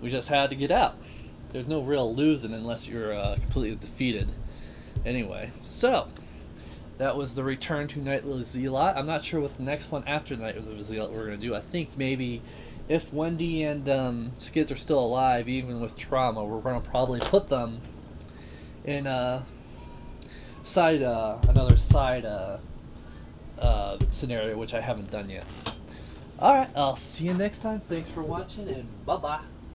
We just had to get out. There's no real losing unless you're completely defeated. Anyway, so that was the return to Nightly Zealot. I'm not sure what the next one after Nightly Zealot we're going to do. I think maybe if Wendy and Skids are still alive, even with trauma, we're going to probably put them in another side scenario, which I haven't done yet. Alright, I'll see you next time. Thanks for watching, and bye-bye.